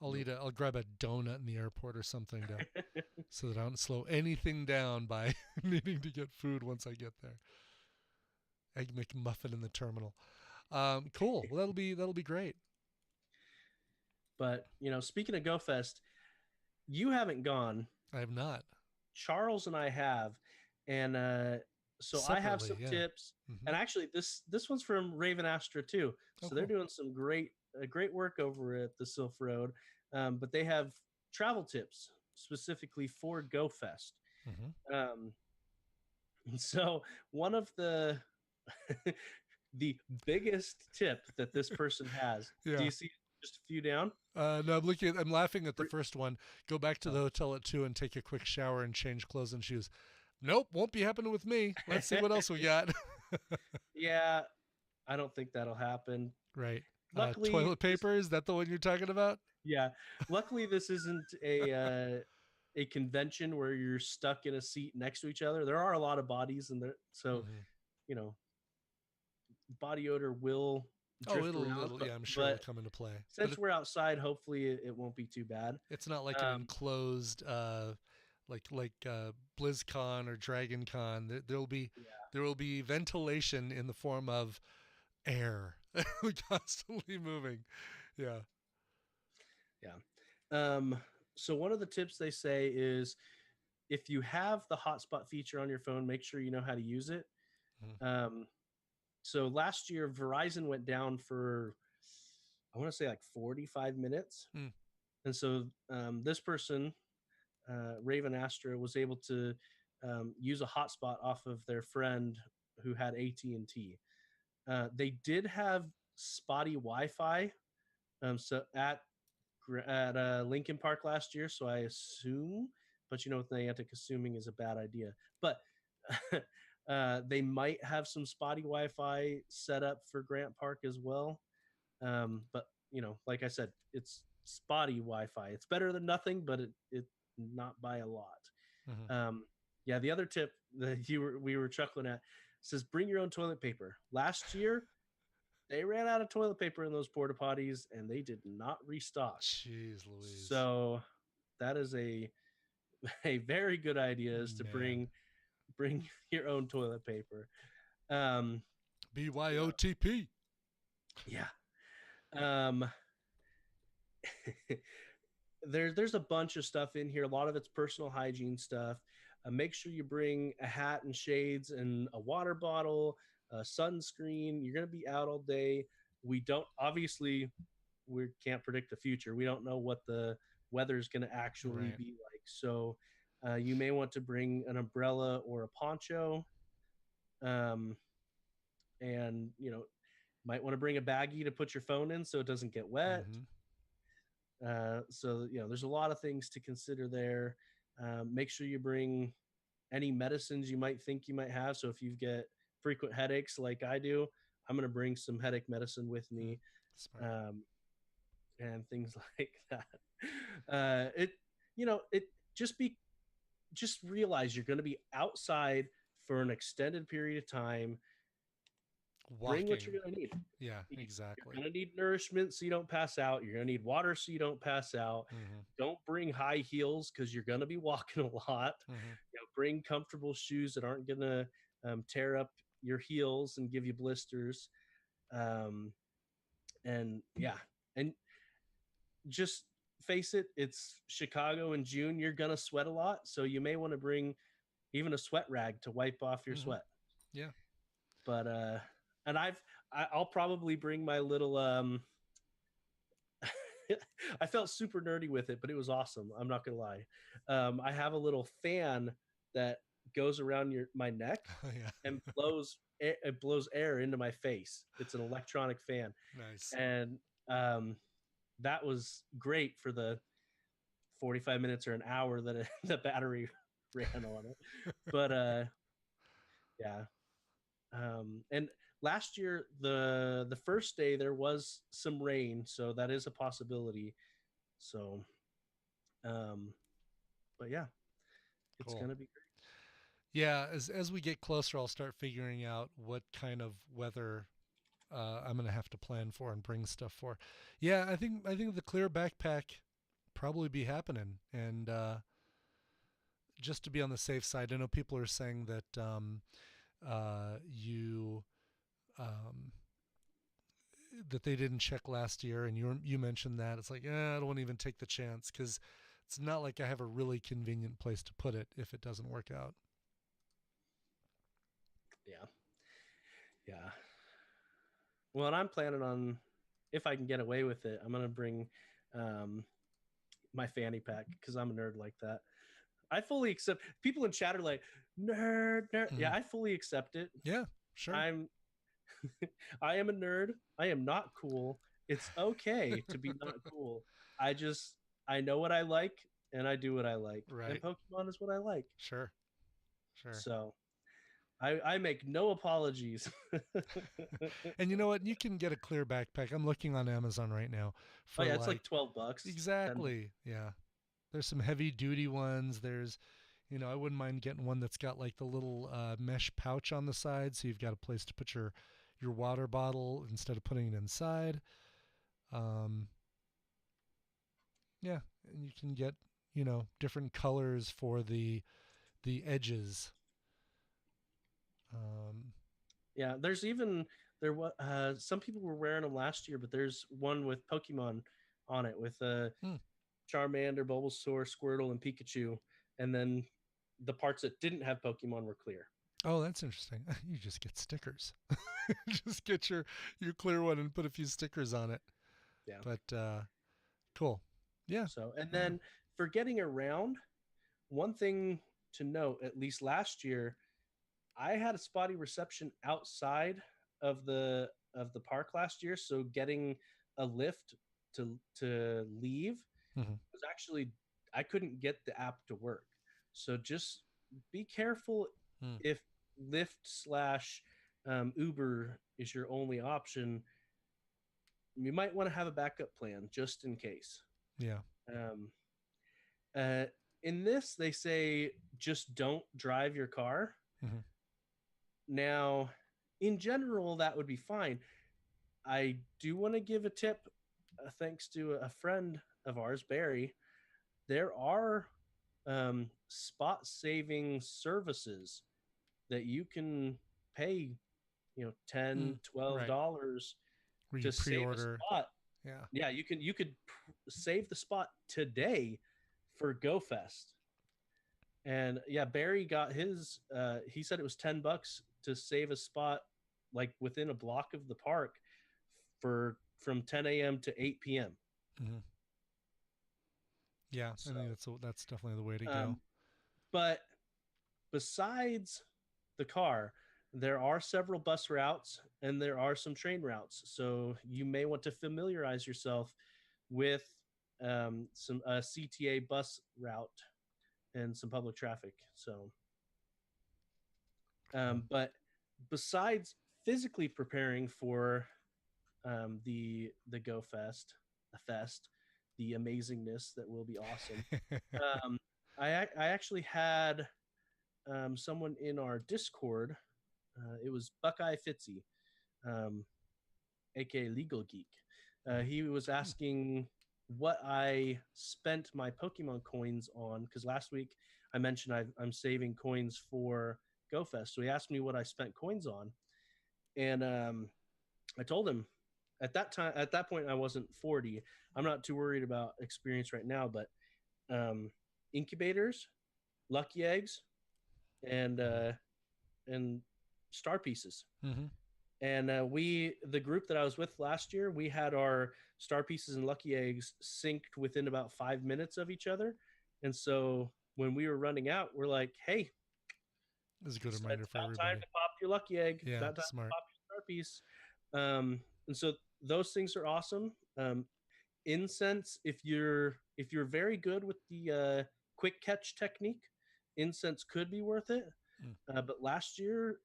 I'll grab a donut in the airport or something so that I don't slow anything down by needing to get food once I get there. Egg McMuffin in the terminal. Cool. Well, that'll be great. But speaking of GoFest, you haven't gone. I have not. Charles and I have, and so separately, I have some tips. Mm-hmm. And actually, this one's from Raven Astra too. So they're doing some great work over at the Sylph Road. But they have travel tips specifically for GoFest. Mm-hmm. So one of the the biggest tip that this person has. Do you see just a few down? No, I'm laughing at the first one. Go back to the hotel at 2 and take a quick shower and change clothes and shoes. Nope, won't be happening with me. Let's see what else we got. Yeah, I don't think that'll happen. Right. Luckily, toilet paper, is that the one you're talking about? Yeah. Luckily, this isn't a convention where you're stuck in a seat next to each other. There are a lot of bodies in there, so body odor will drift around. I'm sure it'll come into play. Since we're outside, hopefully it won't be too bad. It's not like an enclosed like BlizzCon or DragonCon. There will be ventilation in the form of air constantly moving. Yeah. So one of the tips they say is if you have the hotspot feature on your phone, make sure you know how to use it. Mm-hmm. So last year, Verizon went down for, I want to say like 45 minutes. Mm. And so this person, Raven Astra, was able to use a hotspot off of their friend who had AT&T. They did have spotty Wi-Fi so at Lincoln Park last year, so I assume, but with Niantic, assuming is a bad idea. But they might have some spotty Wi-Fi set up for Grant Park as well. But like I said, it's spotty Wi-Fi. It's better than nothing, but it not by a lot. Mm-hmm. Yeah, the other tip that we were chuckling at says bring your own toilet paper. Last year, they ran out of toilet paper in those porta potties, and they did not restock. Jeez Louise. So that is a very good idea, is to Man. bring your own toilet paper. Um, BYOTP. yeah. There's a bunch of stuff in here. A lot of it's personal hygiene stuff. Make sure you bring a hat and shades and a water bottle, sunscreen. You're going to be out all day. We can't predict the future. We don't know what the weather is going to actually be like. So you may want to bring an umbrella or a poncho. And, might want to bring a baggie to put your phone in so it doesn't get wet. So, there's a lot of things to consider there. Make sure you bring any medicines you might think you might have. So if you get frequent headaches like I do, I'm going to bring some headache medicine with me. And things like that. Just realize you're going to be outside for an extended period of time. Walking. Bring what you're going to need. Yeah, exactly. You're going to need nourishment so you don't pass out. You're going to need water so you don't pass out. Don't bring high heels because you're going to be walking a lot. Bring comfortable shoes that aren't going to tear up your heels and give you blisters. And just face it, it's Chicago in June. You're going to sweat a lot. So you may want to bring even a sweat rag to wipe off your sweat. Yeah. But, and I'll probably bring my little, I felt super nerdy with it, but it was awesome. I'm not going to lie. I have a little fan that goes around my neck and blows air into my face. It's an electronic fan. Nice. And, that was great for the 45 minutes or an hour that the battery ran on it. But, yeah. And last year, the first day there was some rain, so that is a possibility. So, but yeah, it's gonna be great. Yeah, as we get closer, I'll start figuring out what kind of weather I'm gonna have to plan for and bring stuff for. Yeah, I think the clear backpack probably be happening, and just to be on the safe side, I know people are saying that that they didn't check last year, and you mentioned that. It's like, I don't want to even take the chance because it's not like I have a really convenient place to put it if it doesn't work out. Yeah. Well, and I'm planning on, if I can get away with it, I'm gonna bring my fanny pack because I'm a nerd like that. I fully accept. People in chat are like, nerd. Yeah, I fully accept it. Yeah, sure. I am a nerd. I am not cool. It's okay to be not cool. I know what I like and I do what I like. Right. And Pokemon is what I like. Sure. So I make no apologies. And you know what? You can get a clear backpack. I'm looking on Amazon right now. It's like $12. Exactly. 10. Yeah. There's some heavy duty ones. There's, I wouldn't mind getting one that's got like the little mesh pouch on the side, so you've got a place to put your water bottle instead of putting it inside. Yeah, and you can get, different colors for the edges. Yeah, there's some people were wearing them last year, but there's one with Pokemon on it with Charmander, Bulbasaur, Squirtle, and Pikachu, and then the parts that didn't have Pokemon were clear. Oh, that's interesting. You just get stickers. Just get your clear one and put a few stickers on it. Yeah. But cool. Yeah. So, and then for getting around, one thing to note, at least last year, I had a spotty reception outside of the park last year. So getting a lift to leave was actually, I couldn't get the app to work. So just be careful if Lyft / Uber is your only option. You might want to have a backup plan just in case. Yeah. Um, uh, in this, they say just don't drive your car. Mm-hmm. Now, in general, that would be fine. I do want to give a tip, thanks to a friend of ours, Barry. There are spot saving services that you can pay, $10, Right. $12 Where you to save a pre-order. spot. Yeah. Yeah, you could save the spot today for GoFest. And yeah, Barry got his. He said it was $10 to save a spot, like within a block of the park, for from 10 a.m. to 8 p.m. Mm-hmm. Yeah, I So, think that's definitely the way to go. um, but besides the car, there are several bus routes and there are some train routes. So you may want to familiarize yourself with some CTA bus route and some public traffic. So, Cool. but besides physically preparing for the Go Fest, the fest, the amazingness that will be awesome, um, I actually had someone in our Discord. It was Buckeye Fitzy, um, aka Legal Geek. He was asking what I spent my Pokemon coins on, because last week I mentioned I'm saving coins for GoFest. So he asked me what I spent coins on, and I told him at that point I wasn't 40. I'm not too worried about experience right now, but um, incubators, lucky eggs, and and star pieces. Mm-hmm. And the group that I was with last year, we had our star pieces and lucky eggs synced within about 5 minutes of each other. And so when we were running out, we're like, hey, It's a good it's reminder for about time everybody. to pop your lucky egg. It's Yeah, about time to smart. pop your star piece. And so those things are awesome. Incense, if you're very good with the quick catch technique, incense could be worth it. Mm. But last year,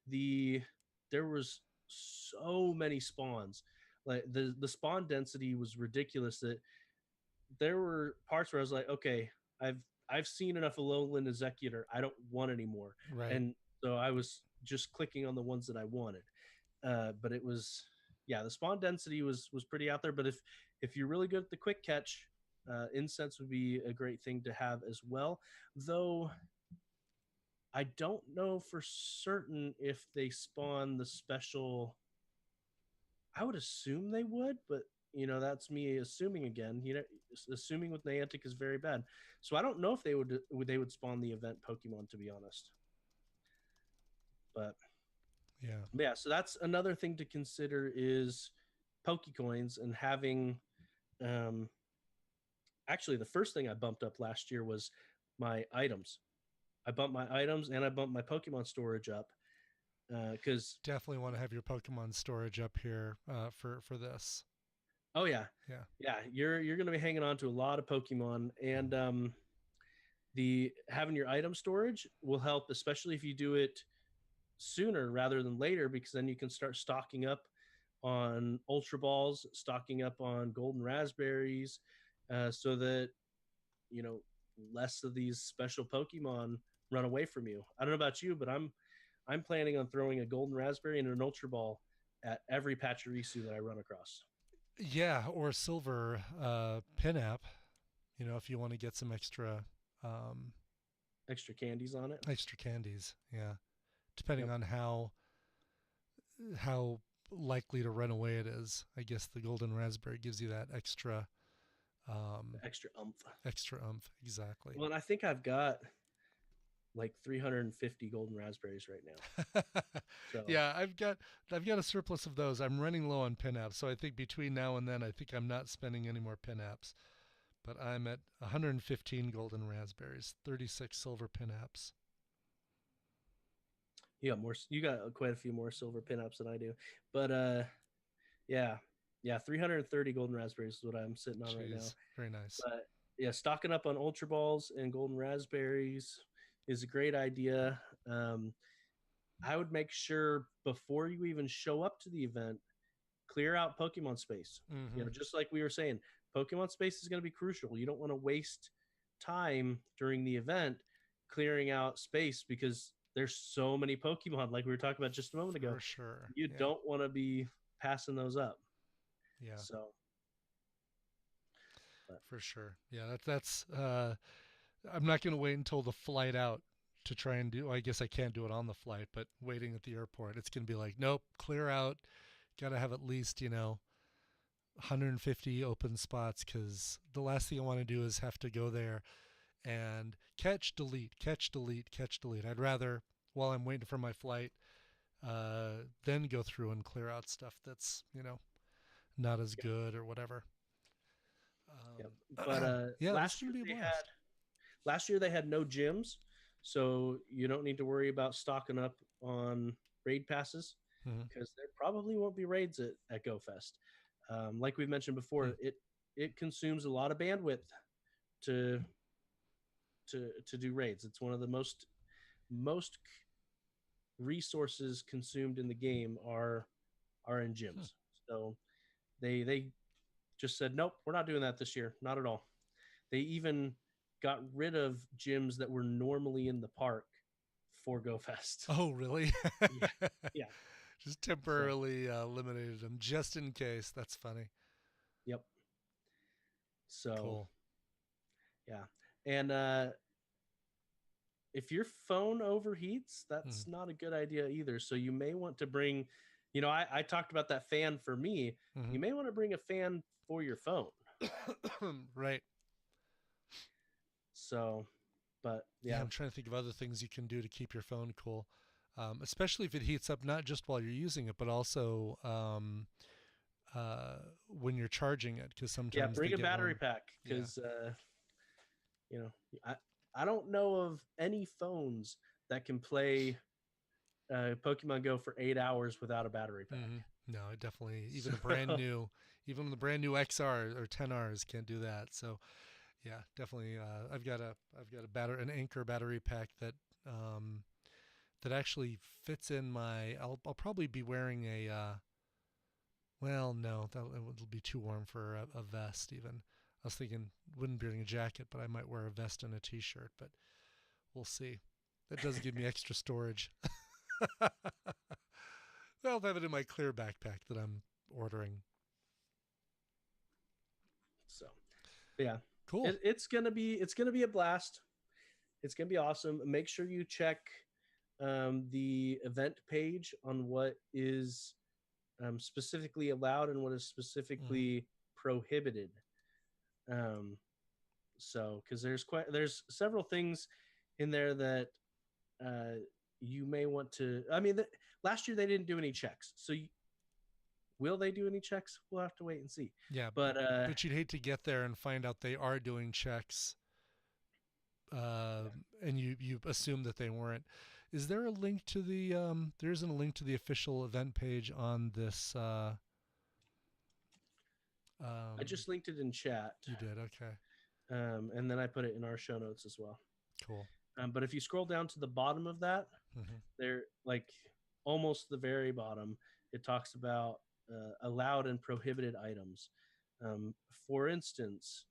there was so many spawns. Like the spawn density was ridiculous. That there were parts where I was like, okay, I've I've seen enough of Lowland Executor. I don't want any more. Right. And so I was just clicking on the ones that I wanted. But it was, yeah, the spawn density was pretty out there. But if you're really good at the quick catch, incense would be a great thing to have as well. Though I don't know for certain if they spawn the special. I would assume they would, but that's me assuming again. Assuming with Niantic is very bad. So I don't know if they would spawn the event Pokemon, to be honest. But Yeah. yeah, so that's another thing to consider is Pokecoins and having. Um, Actually, the first thing I bumped up last year was my items. I bumped my items and I bumped my Pokemon storage up because Definitely want to have your Pokemon storage up here for this. oh yeah, Yeah. yeah, you're gonna be hanging on to a lot of Pokemon, and the having your item storage will help, especially if you do it sooner rather than later, because then you can start stocking up on Ultra Balls, stocking up on Golden Raspberries, so that you know less of these special Pokemon run away from you. I don't know about you, but I'm planning on throwing a Golden Raspberry and an Ultra Ball at every Pachirisu that I run across. Yeah, or silver pin app. If you want to get some um, Extra candies on it. extra candies. Yeah, depending Yep. on how likely to run away it is. I guess the golden raspberry gives you that um, Extra umph. extra umph. Exactly. Well, and I think I've got like 350 golden raspberries right now. So, Yeah, I've got a surplus of those. I'm running low on pin apps, so I think between now and then, I think I'm not spending any more pin apps. But I'm at 115 golden raspberries, 36 silver pin apps. you got quite a few more silver pinups than I do. But yeah. Yeah, 330 golden raspberries is what I'm sitting on right now. Jeez, very nice. But yeah, stocking up on Ultra Balls and golden raspberries is a great idea. I would make sure before you even show up to the event, clear out Pokemon space. Mm-hmm. Just like we were saying, Pokemon space is going to be crucial. You don't want to waste time during the event clearing out space because there's so many Pokemon, like we were talking about just a moment ago. For sure. You Yeah. don't want to be passing those up. Yeah. So, for sure. Yeah, that's I'm not going to wait until the flight out to try and do. I guess I can't do it on the flight, but waiting at the airport, it's going to be like, nope, clear out. Got to have at least 150 open spots, because the last thing I want to do is have to go there and catch, delete, catch, delete, catch, delete. I'd rather, while I'm waiting for my flight, then go through and clear out stuff that's not as good or whatever. Yep. But yeah, last year they had no gyms, so you don't need to worry about stocking up on raid passes, because there probably won't be raids at GoFest. Like we mentioned before, it consumes a lot of bandwidth to do raids. It's one of the most resources consumed in the game are in gyms. So they just said, nope, we're not doing that this year, not at all. They even got rid of gyms that were normally in the park for GoFest. Oh, really? Yeah. Just temporarily eliminated them just in case. That's funny. Yep. So cool. Yeah. And if your phone overheats, that's not a good idea either. So you may want to bring, I talked about that fan for me. You may want to bring a fan for your phone. Right. So, but yeah. I'm trying to think of other things you can do to keep your phone cool, especially if it heats up, not just while you're using it, but also when you're charging it, because sometimes bring a battery pack, because I don't know of any phones that can play Pokemon Go for 8 hours without a battery pack. No, it definitely, even the brand new XR or 10Rs can't do that. So yeah, definitely. I've got an Anchor battery pack that actually fits in my. I'll probably be wearing a. Well, no, it'll be too warm for a vest. Even I was thinking, wouldn't be wearing a jacket, but I might wear a vest and a t-shirt. But we'll see. That does give me extra storage. I'll have it in my clear backpack that I'm ordering. So, yeah. Cool. It's gonna be a blast. It's gonna be awesome. Make sure you check the event page on what is specifically allowed and what is specifically prohibited. So, because there's several things in there that you may want to. I mean, last year they didn't do any checks, so. Will they do any checks? We'll have to wait and see. Yeah, but you'd hate to get there and find out they are doing checks, and you assume that they weren't. Is there a link to the? There isn't a link to the official event page on this. I just linked it in chat. You did, okay. And then I put it in our show notes as well. Cool. But if you scroll down to the bottom of that, there, like almost the very bottom, it talks about allowed and prohibited items. For instance,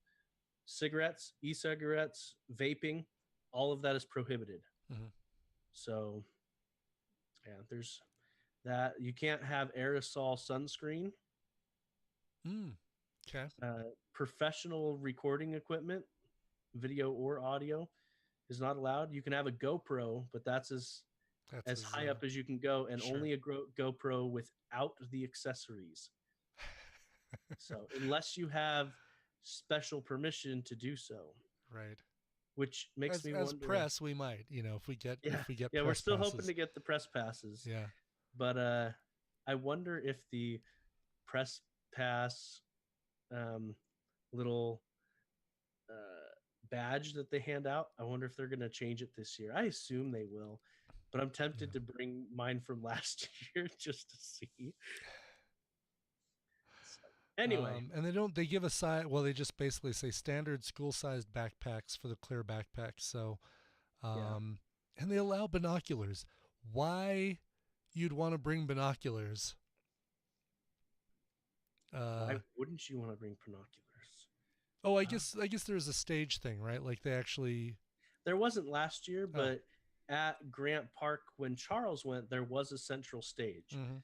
cigarettes, e-cigarettes, vaping, all of that is prohibited. So, yeah, there's that. You can't have aerosol sunscreen. Okay. Professional recording equipment, video or audio, is not allowed. You can have a GoPro, but that's as high up as you can go, and only a GoPro without the accessories. So unless you have special permission to do so, right? Which makes me wonder. As press, we might, if we get press we're still passes. hoping to get the press passes. Yeah, but I wonder if the press pass little badge that they hand out, I wonder if they're going to change it this year. I assume they will, but I'm tempted to bring mine from last year just to see. So, anyway, and they give a size. Well, they just basically say standard school-sized backpacks for the clear backpacks. So, and they allow binoculars. Why you'd want to bring binoculars? Why wouldn't you want to bring binoculars? Oh, I Uh, guess there's a stage thing, right? Like they actually. there wasn't last year, Oh. but at Grant Park when Charles went, there was a central stage. Mm-hmm.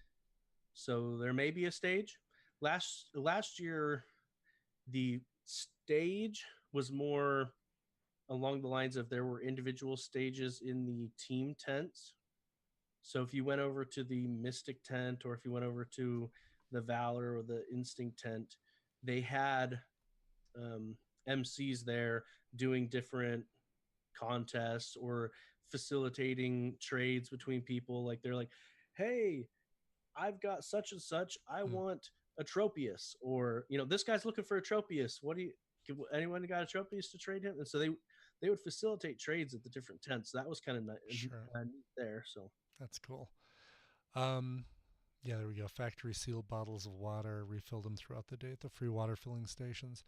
So there may be a stage. Last year, the stage was more along the lines of there were individual stages in the team tents. So if you went over to the Mystic tent or if you went over to the Valor or the Instinct tent, they had um, MCs there doing different contests or facilitating trades between people. Like they're like, hey, I've got such and such. I Mm. want a Tropius, or this guy's looking for a Tropius. What do you? Anyone got a Tropius to trade him? And so they would facilitate trades at the different tents. That was kind of neat Sure. there. So That's cool. Um, yeah, there we go. Factory sealed bottles of water. Refill them throughout the day at the free water filling stations.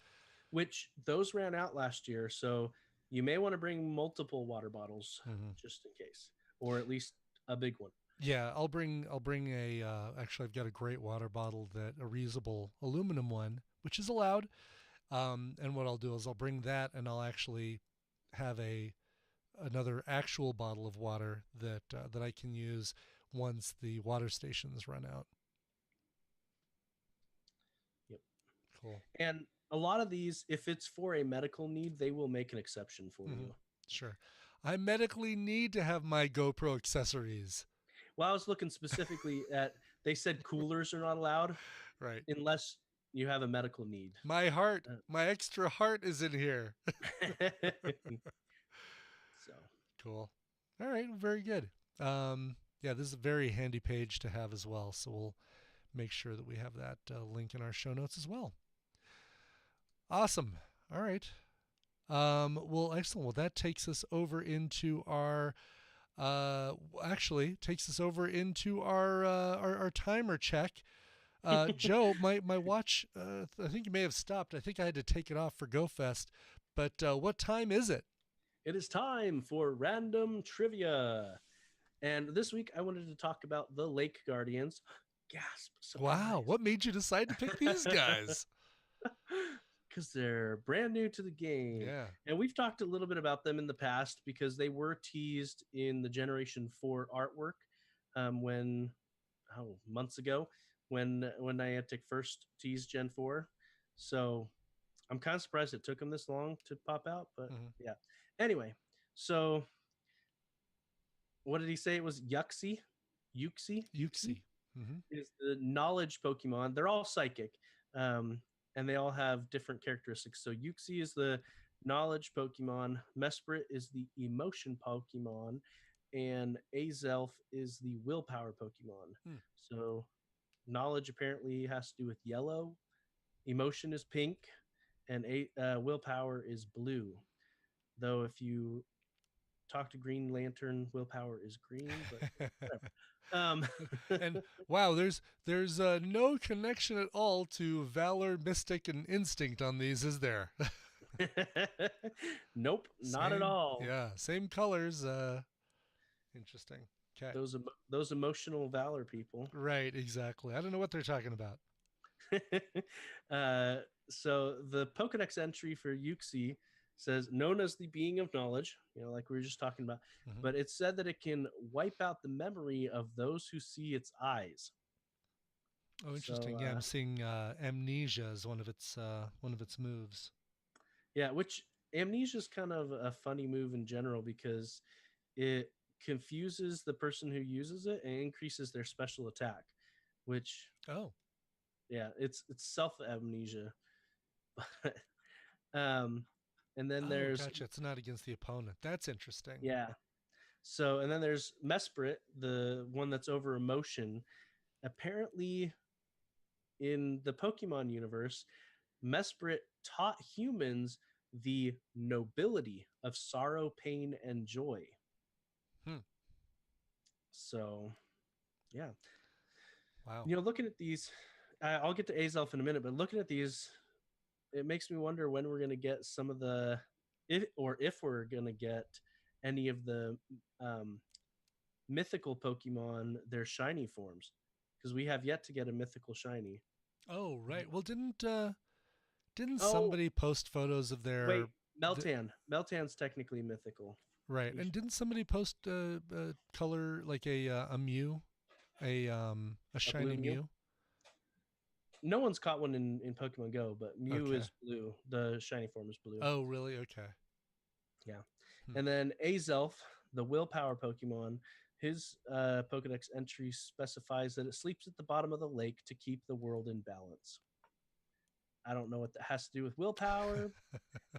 which those ran out last year. So you may want to bring multiple water bottles Mm-hmm. just in case, or at least a big one. Yeah, I'll bring a. Actually, I've got a great water bottle, that a reusable aluminum one, which is allowed. And what I'll do is I'll bring that, and I'll actually have another actual bottle of water that I can use once the water stations run out. Yep. Cool. And a lot of these, if it's for a medical need, they will make an exception for Mm-hmm. you. Sure. I medically need to have my GoPro accessories. Well, I was looking specifically at, they said coolers are not allowed Right. unless you have a medical need. My heart, my extra heart is in here. So Cool. All right. Very good. Yeah, this is a very handy page to have as well. So we'll make sure that we have that link in our show notes as well. Awesome. All right. Well, excellent. Well, that takes us over into our takes us over into our timer check. Joe, my watch, I think you may have stopped. I think I had to take it off for GoFest. But what time is it? it is time for random trivia. And this week I wanted to talk about the Lake Guardians. Gasp. Surprise. Wow. What made you decide to pick these guys? Because they're brand new to the game. Yeah. And we've talked a little bit about them in the past because they were teased in the Generation 4 artwork months ago when Niantic first teased Gen 4. So I'm kind of surprised it took them this long to pop out, but yeah. Anyway, so what did he say? It was Yuxie? Yuxie. Mm-hmm. Is the knowledge Pokemon. They're all psychic. And they all have different characteristics. So Yuxie is the knowledge Pokemon, Mesprit is the emotion Pokemon, and Azelf is the willpower Pokemon. So knowledge apparently has to do with yellow, emotion is pink, and willpower is blue. Though if you talk to Green Lantern, willpower is green, but whatever. And wow, there's no connection at all to Valor, Mystic, and Instinct on these, is there? Nope, not at all. Yeah, same colors. Interesting. Okay. Those emotional Valor people. Right, exactly. I don't know what they're talking about. So the Pokedex entry for Yuxie says known as the being of knowledge, like we were just talking about, but it said that it can wipe out the memory of those who see its eyes. Oh, interesting. So, yeah, I'm seeing amnesia as one of its moves. Yeah, which amnesia is kind of a funny move in general because it confuses the person who uses it and increases their special attack, which yeah, it's self amnesia. And then there's gotcha. It's not against the opponent. That's interesting. Yeah. So and then there's Mesprit, the one that's over emotion. Apparently, in the Pokemon universe, Mesprit taught humans the nobility of sorrow, pain, and joy. So, yeah. Wow. Looking at these, I'll get to Azelf in a minute, but looking at these, it makes me wonder when we're going to get some of the, if we're going to get any of the mythical Pokemon, their shiny forms, because we have yet to get a mythical shiny. Oh, right. Well, didn't Didn't Oh, somebody post photos of wait, their Meltan. Meltan's technically mythical. right? He's And didn't somebody post a color like a Mew, a a blue shiny Mew. Mew? No one's caught one in Pokemon Go, but Mew Okay. is blue. The shiny form is blue. Oh, really? Okay. Yeah. Hmm. And then Azelf, the willpower Pokemon, his Pokedex entry specifies that it sleeps at the bottom of the lake to keep the world in balance. I don't know what that has to do with willpower.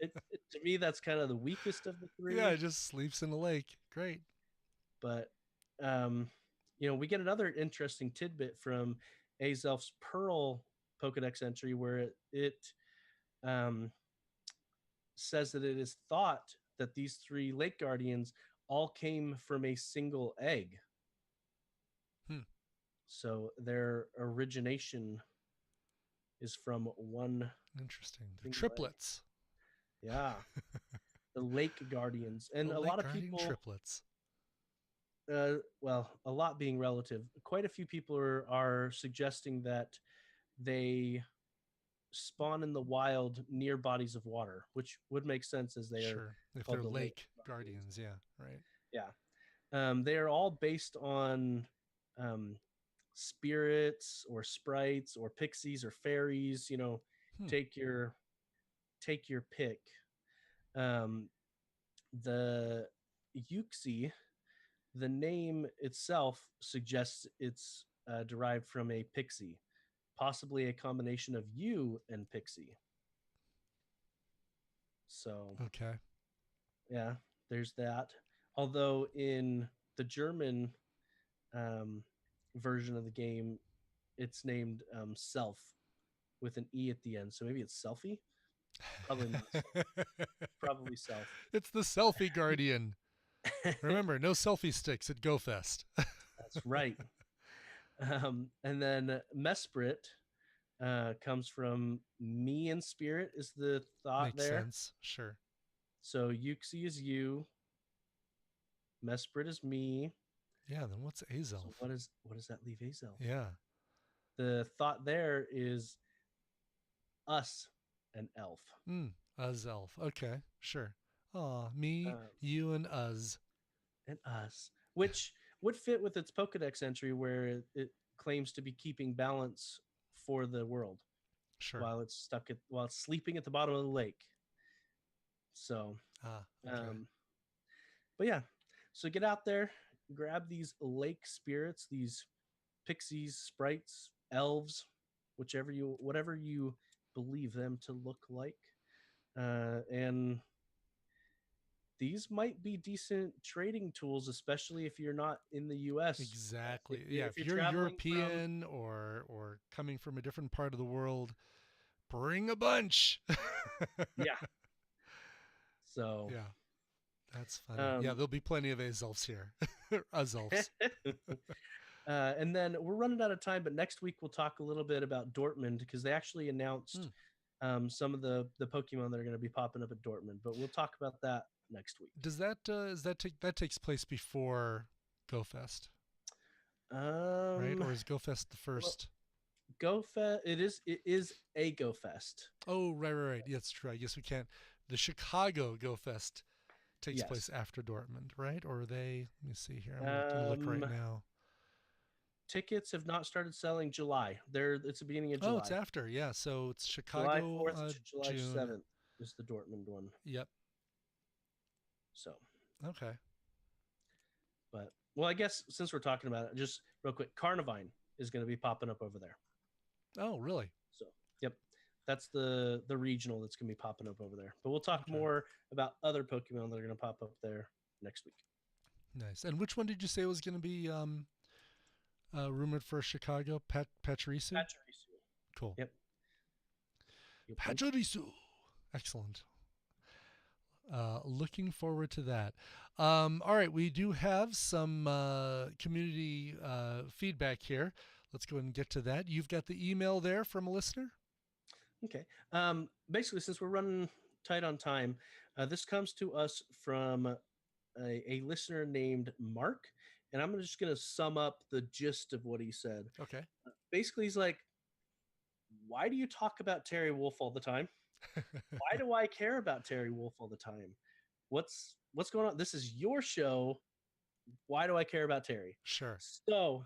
To me, that's kind of the weakest of the Yeah, three. it just sleeps in the lake. Great. But, um, we get another interesting tidbit from Azelf's Pearl Pokedex entry where it um, says that it is thought that these three lake guardians all came from a single egg. Hmm. So their origination is from one Interesting. They're single egg. triplets. Yeah, the lake guardians, and The a lake lot of guardian people. triplets. Well, a lot being relative. Quite a few people are suggesting that they spawn in the wild near bodies of water, which would make sense as they are Sure. If called they're the lake lake guardians. guardians, yeah, right. Yeah. They are all based on um, spirits or sprites or pixies or fairies. Hmm. Take your take your pick. Um, the Yuxi, the name itself suggests it's derived from a pixie, possibly a combination of you and pixie. So Okay. yeah, there's that. Although in the German um, version of the game, it's named Self with an E at the end. So maybe it's Selfie? Probably not Self. Probably Self. It's the selfie guardian. Remember, no selfie sticks at GoFest. That's right. And then Mesprit comes from me and spirit is the thought Makes there. sense. Sure. So Yuxi is you, Mesprit is me. Yeah, then what's So Azelf? what does that leave Azel? Yeah. The thought there is us and elf. Azelf. Okay, sure. Aw, me, Um, you, and us. and us, which would fit with its Pokedex entry where it claims to be keeping balance for the world Sure. while it's sleeping at the bottom of the lake. So, Ah, okay. um, but yeah, so get out there, grab these lake spirits, these pixies, sprites, elves, whatever you believe them to look like, and these might be decent trading tools, especially if you're not in the U.S. Exactly. Yeah, If if you're you're traveling from, European or coming from a different part of the world, bring a bunch. yeah. So, Yeah, that's funny. Yeah, um, there'll be plenty of Azelfs here. Azelfs. and then we're running out of time, but next week we'll talk a little bit about Dortmund because they actually announced Hmm. some of the Pokemon that are going to be popping up at Dortmund. But we'll talk about that next week. Does that that takes place before GoFest, right? Um, Or is GoFest the well, first? Go Fest. It is a Go Fest. Oh, right. Yeah, that's true. I guess we can't. The Chicago GoFest takes place Yes. after Dortmund, right? Or are they? Let me see here. I'm gonna look right Um, now. Tickets have not started selling July. It's the beginning of Oh, it's July. after. Yeah, so it's July Chicago, 4th to July June. 7th is the Dortmund one. Yep. So, Okay. but well, I guess since we're talking about it, just real quick, Carnivine is going to be popping up over there. Oh, really? So, yep, that's the regional that's going to be popping up over there. But we'll talk Okay. more about other Pokemon that are going to pop up there next week. Nice. And which one did you say was going to be rumored for Chicago? Pachirisu? Pachirisu. Cool. Yep. Pachirisu. Excellent. Looking forward to that. All right, we do have some community feedback here. Let's go ahead and get to that. You've got the email there from a listener? Okay. Basically, since we're running tight on time, this comes to us from a listener named Mark, and I'm just going to sum up the gist of what he said. Okay. Basically, he's like, "Why do you talk about Terry Wolf all the time?" Why do I care about Terry Wolf all the time? What's going on? This is your show. Why do I care about Terry? Sure. So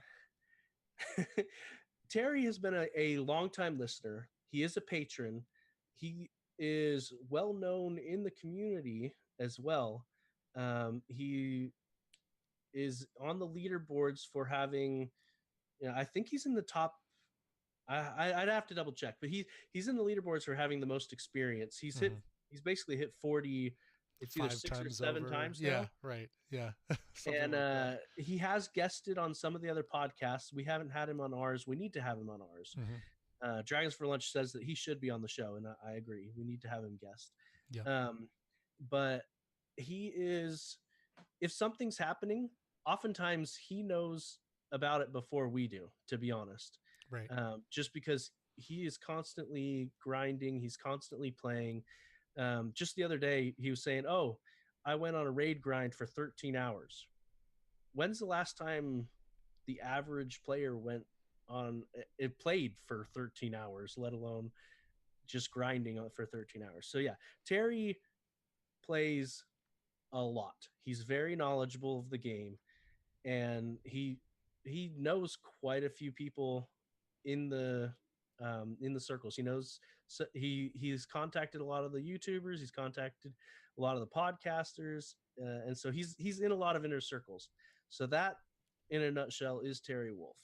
Terry has been a longtime listener. He is a patron. He is well known in the community as well. He is on the leaderboards for having, I think he's in the top. I'd have to double check, but he's in the leaderboards for having the most experience. He's basically hit 40. It's either 5 6 or times 7 over. times Yeah, now. right. Yeah. Something And like that. he has guested on some of the other podcasts. We haven't had him on ours. We need to have him on ours. Dragons for Lunch says that he should be on the show, and I agree. We need to have him guest. Yeah. But he is, if something's happening, oftentimes he knows about it before we do, to be honest. Right. Just because he is constantly grinding, he's constantly playing. Just the other day, he was saying, "Oh, I went on a raid grind for 13 hours." When's the last time the average player went on it played for 13 hours, let alone just grinding on for 13 hours? So yeah, Terry plays a lot. He's very knowledgeable of the game, and he knows quite a few people in the circles. He knows, so he's contacted a lot of the YouTubers. He's contacted a lot of the podcasters, and so he's in a lot of inner circles. So that, in a nutshell, is Terry Wolf.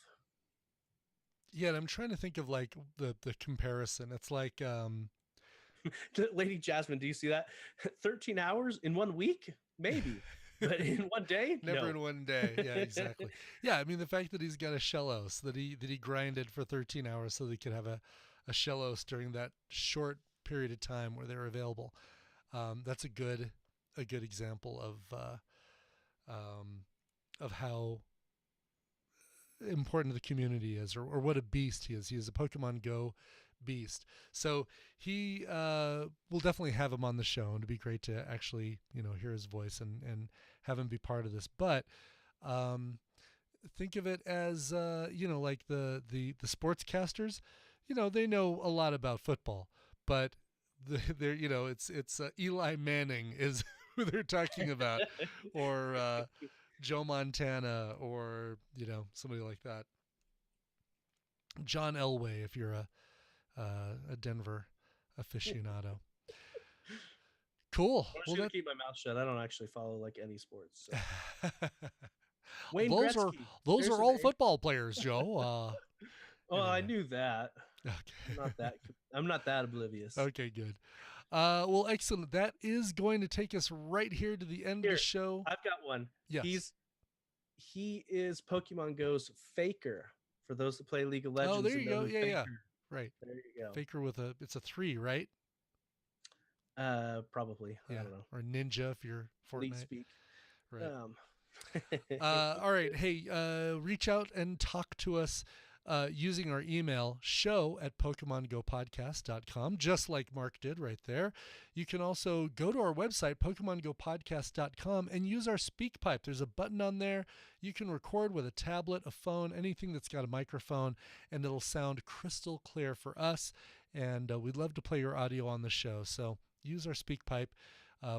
Yeah, and I'm trying to think of like the comparison. It's like Lady Jasmine, do you see that? 13 hours in 1 week? Maybe. But in 1 day? Never no. in 1 day. Yeah, exactly. Yeah, I mean the fact that he's got a Shellos, that he grinded for 13 hours so that he could have a Shellos during that short period of time where they're available. That's a good example of how important the community is, or what a beast he is. He is a Pokemon Go beast. So he will definitely have him on the show, and it'd be great to actually hear his voice and have him be part of this. But think of it as like the sportscasters. They know a lot about football, but they're it's Eli Manning is who they're talking about, or Joe Montana, or somebody like that. John Elway, if you're a Denver aficionado. Cool. I'm just gonna keep my mouth shut. I don't actually follow like any sports. So. Wayne Gretzky. Those are all football players, Joe. Well, I knew that. Okay. I'm not that oblivious. Okay, good. Well, excellent. That is going to take us right here to the end of the show. I've got one. Yes. He is Pokemon Go's Faker. For those that play League of Legends. Oh, there you go. Yeah. Right. There you go. Faker it's a 3, right? Probably. Yeah. I don't know. Or Ninja if you're Fortnite. League speak. Right. All right. Hey, reach out and talk to us using our email, show@PokemonGoPodcast.com, just like Mark did right there. You can also go to our website, PokemonGoPodcast.com, and use our speak pipe. There's a button on there. You can record with a tablet, a phone, anything that's got a microphone, and it'll sound crystal clear for us. And we'd love to play your audio on the show. So use our speak pipe.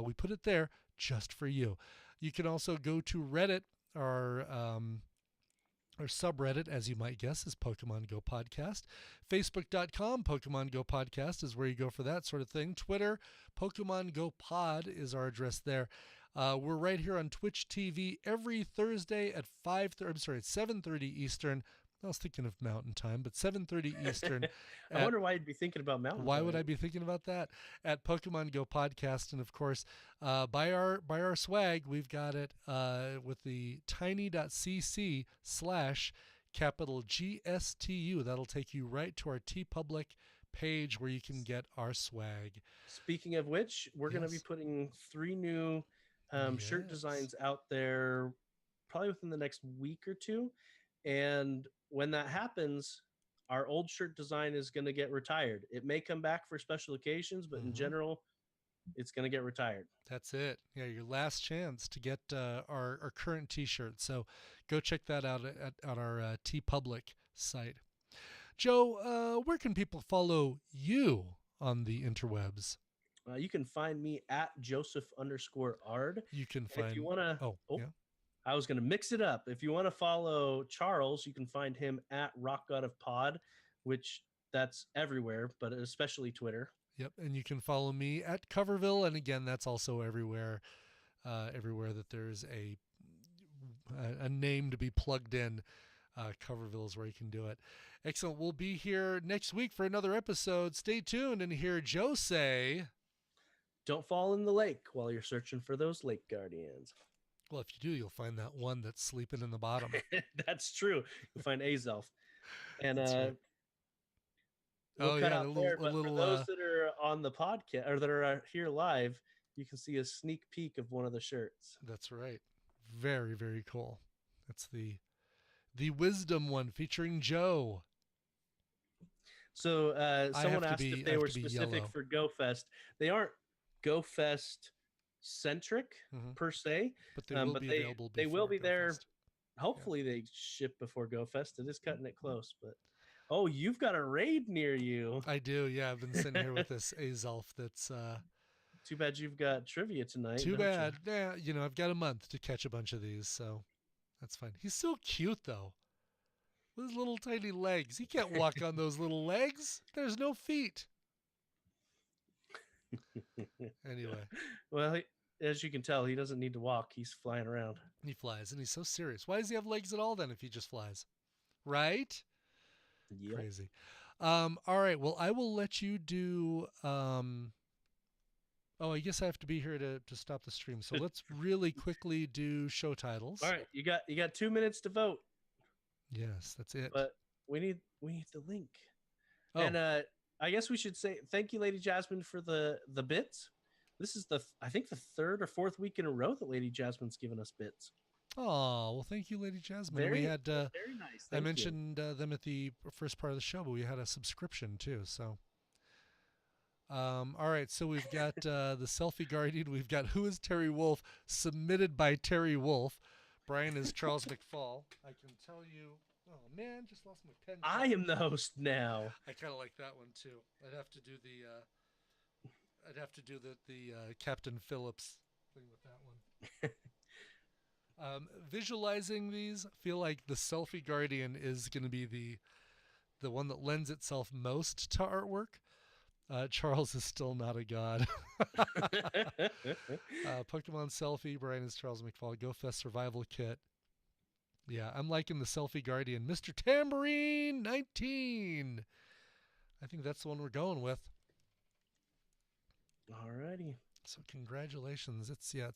We put it there just for you. You can also go to Reddit, our subreddit, as you might guess, is Pokemon Go Podcast. Facebook.com, Pokemon Go Podcast is where you go for that sort of thing. Twitter, Pokemon Go Pod is our address there. We're right here on Twitch TV every Thursday at 7:30 Eastern. I was thinking of Mountain Time, but 7:30 Eastern. I wonder why you'd be thinking about Mountain Time. Why would I be thinking about that? At Pokemon Go Podcast. And of course, by our swag, we've got it with the tiny.cc/GSTU. That'll take you right to our TeePublic page where you can get our swag. Speaking of which, we're going to be putting 3 new shirt designs out there probably within the next week or two. And when that happens, our old shirt design is going to get retired. It may come back for special occasions, but in general, it's going to get retired. That's it. Yeah, your last chance to get our current t-shirt. So go check that out at our TeePublic site. Joe, where can people follow you on the interwebs? You can find me at Joseph_Ard. You can And if you find. want to, Yeah. I was going to mix it up. If you want to follow Charles, you can find him at Rock God of Pod, which that's everywhere, but especially Twitter. Yep. And you can follow me at Coverville, and again, that's also everywhere. Everywhere that there's a name to be plugged in, Coverville is where you can do it. Excellent. We'll be here next week for another episode. Stay tuned and hear Joe say, "Don't fall in the lake while you're searching for those lake guardians." Well, if you do, you'll find that one that's sleeping in the bottom. That's true. You'll find Azelf. And right. we'll cut out there. But for those that are on the podcast or that are here live, you can see a sneak peek of one of the shirts. That's right. Very, very cool. That's the wisdom one featuring Joe. So someone asked if they were specific for Go Fest. They aren't Go Fest centric per se, but they will be available. They will be there. Fest. Hopefully they ship before Go Fest. It is cutting it close, but you've got a raid near you. I do. Yeah, I've been sitting here with this Azelf that's too bad you've got trivia tonight. Too bad. Yeah, I've got a month to catch a bunch of these, so that's fine. He's so cute though. With his little tiny legs. He can't walk on those little legs. There's no feet. Anyway. Well, as you can tell, he doesn't need to walk. He's flying around. He flies, and he's so serious. Why does he have legs at all then if he just flies? Right? Yep. Crazy. All right. Well, I will let you do... I guess I have to be here to stop the stream. So let's really quickly do show titles. All right. You got 2 minutes to vote. Yes, that's it. But we need the link. Oh. And I guess we should say thank you, Lady Jasmine, for the bits. This is I think the third or fourth week in a row that Lady Jasmine's given us bits. Oh, well, thank you, Lady Jasmine. We had very nice. I mentioned them at the first part of the show, but we had a subscription too. So, all right. So we've got the Selfie Guardian. We've got Who is Terry Wolf, submitted by Terry Wolf. Brian is Charles McFall. I can tell you. Oh man, just lost my pen. I am the host now. I kind of like that one too. I'd have to do the Captain Phillips thing with that one. Visualizing these, I feel like the Selfie Guardian is going to be the one that lends itself most to artwork. Charles is still not a god. Pokemon Selfie, Brian is Charles McFall, Go Fest Survival Kit. Yeah, I'm liking the Selfie Guardian. Mr. Tambourine 19. I think that's the one we're going with. Alrighty. So congratulations. It's a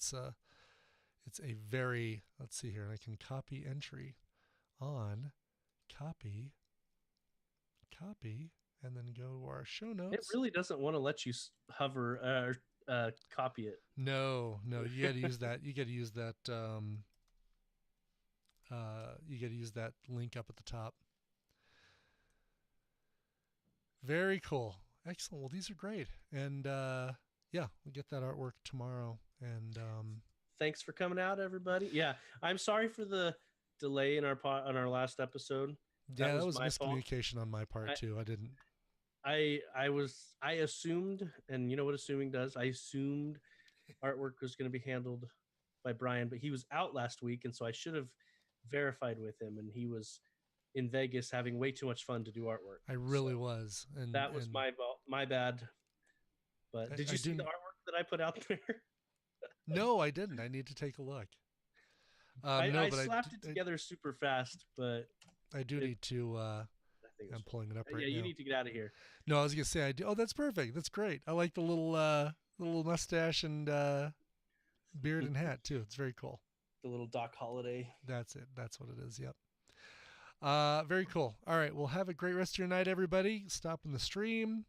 very, let's see here, and I can copy entry on copy, and then go to our show notes. It really doesn't want to let you hover or copy it. No, you got to use that. You got to use that. You got to use that link up at the top. Very cool. Excellent. Well, these are great. And we'll get that artwork tomorrow. And thanks for coming out, everybody. Yeah, I'm sorry for the delay in on our last episode. That was miscommunication on my part too. I didn't. I assumed, and you know what assuming does. I assumed artwork was going to be handled by Brian, but he was out last week, and so I should have verified with him, and he was in Vegas having way too much fun to do artwork. I really was, and that was my bad. But did you see the artwork that I put out there? No, I didn't. I need to take a look. I slapped it together super fast, but I do need to. I'm pulling it up right now. Yeah, you need to get out of here. No, I was gonna say I do. Oh, that's perfect. That's great. I like the little mustache and beard and hat too. It's very cool. The little Doc Holliday. That's it. That's what it is. Yep. Very cool. All right. Well, have a great rest of your night, everybody. Stopping the stream.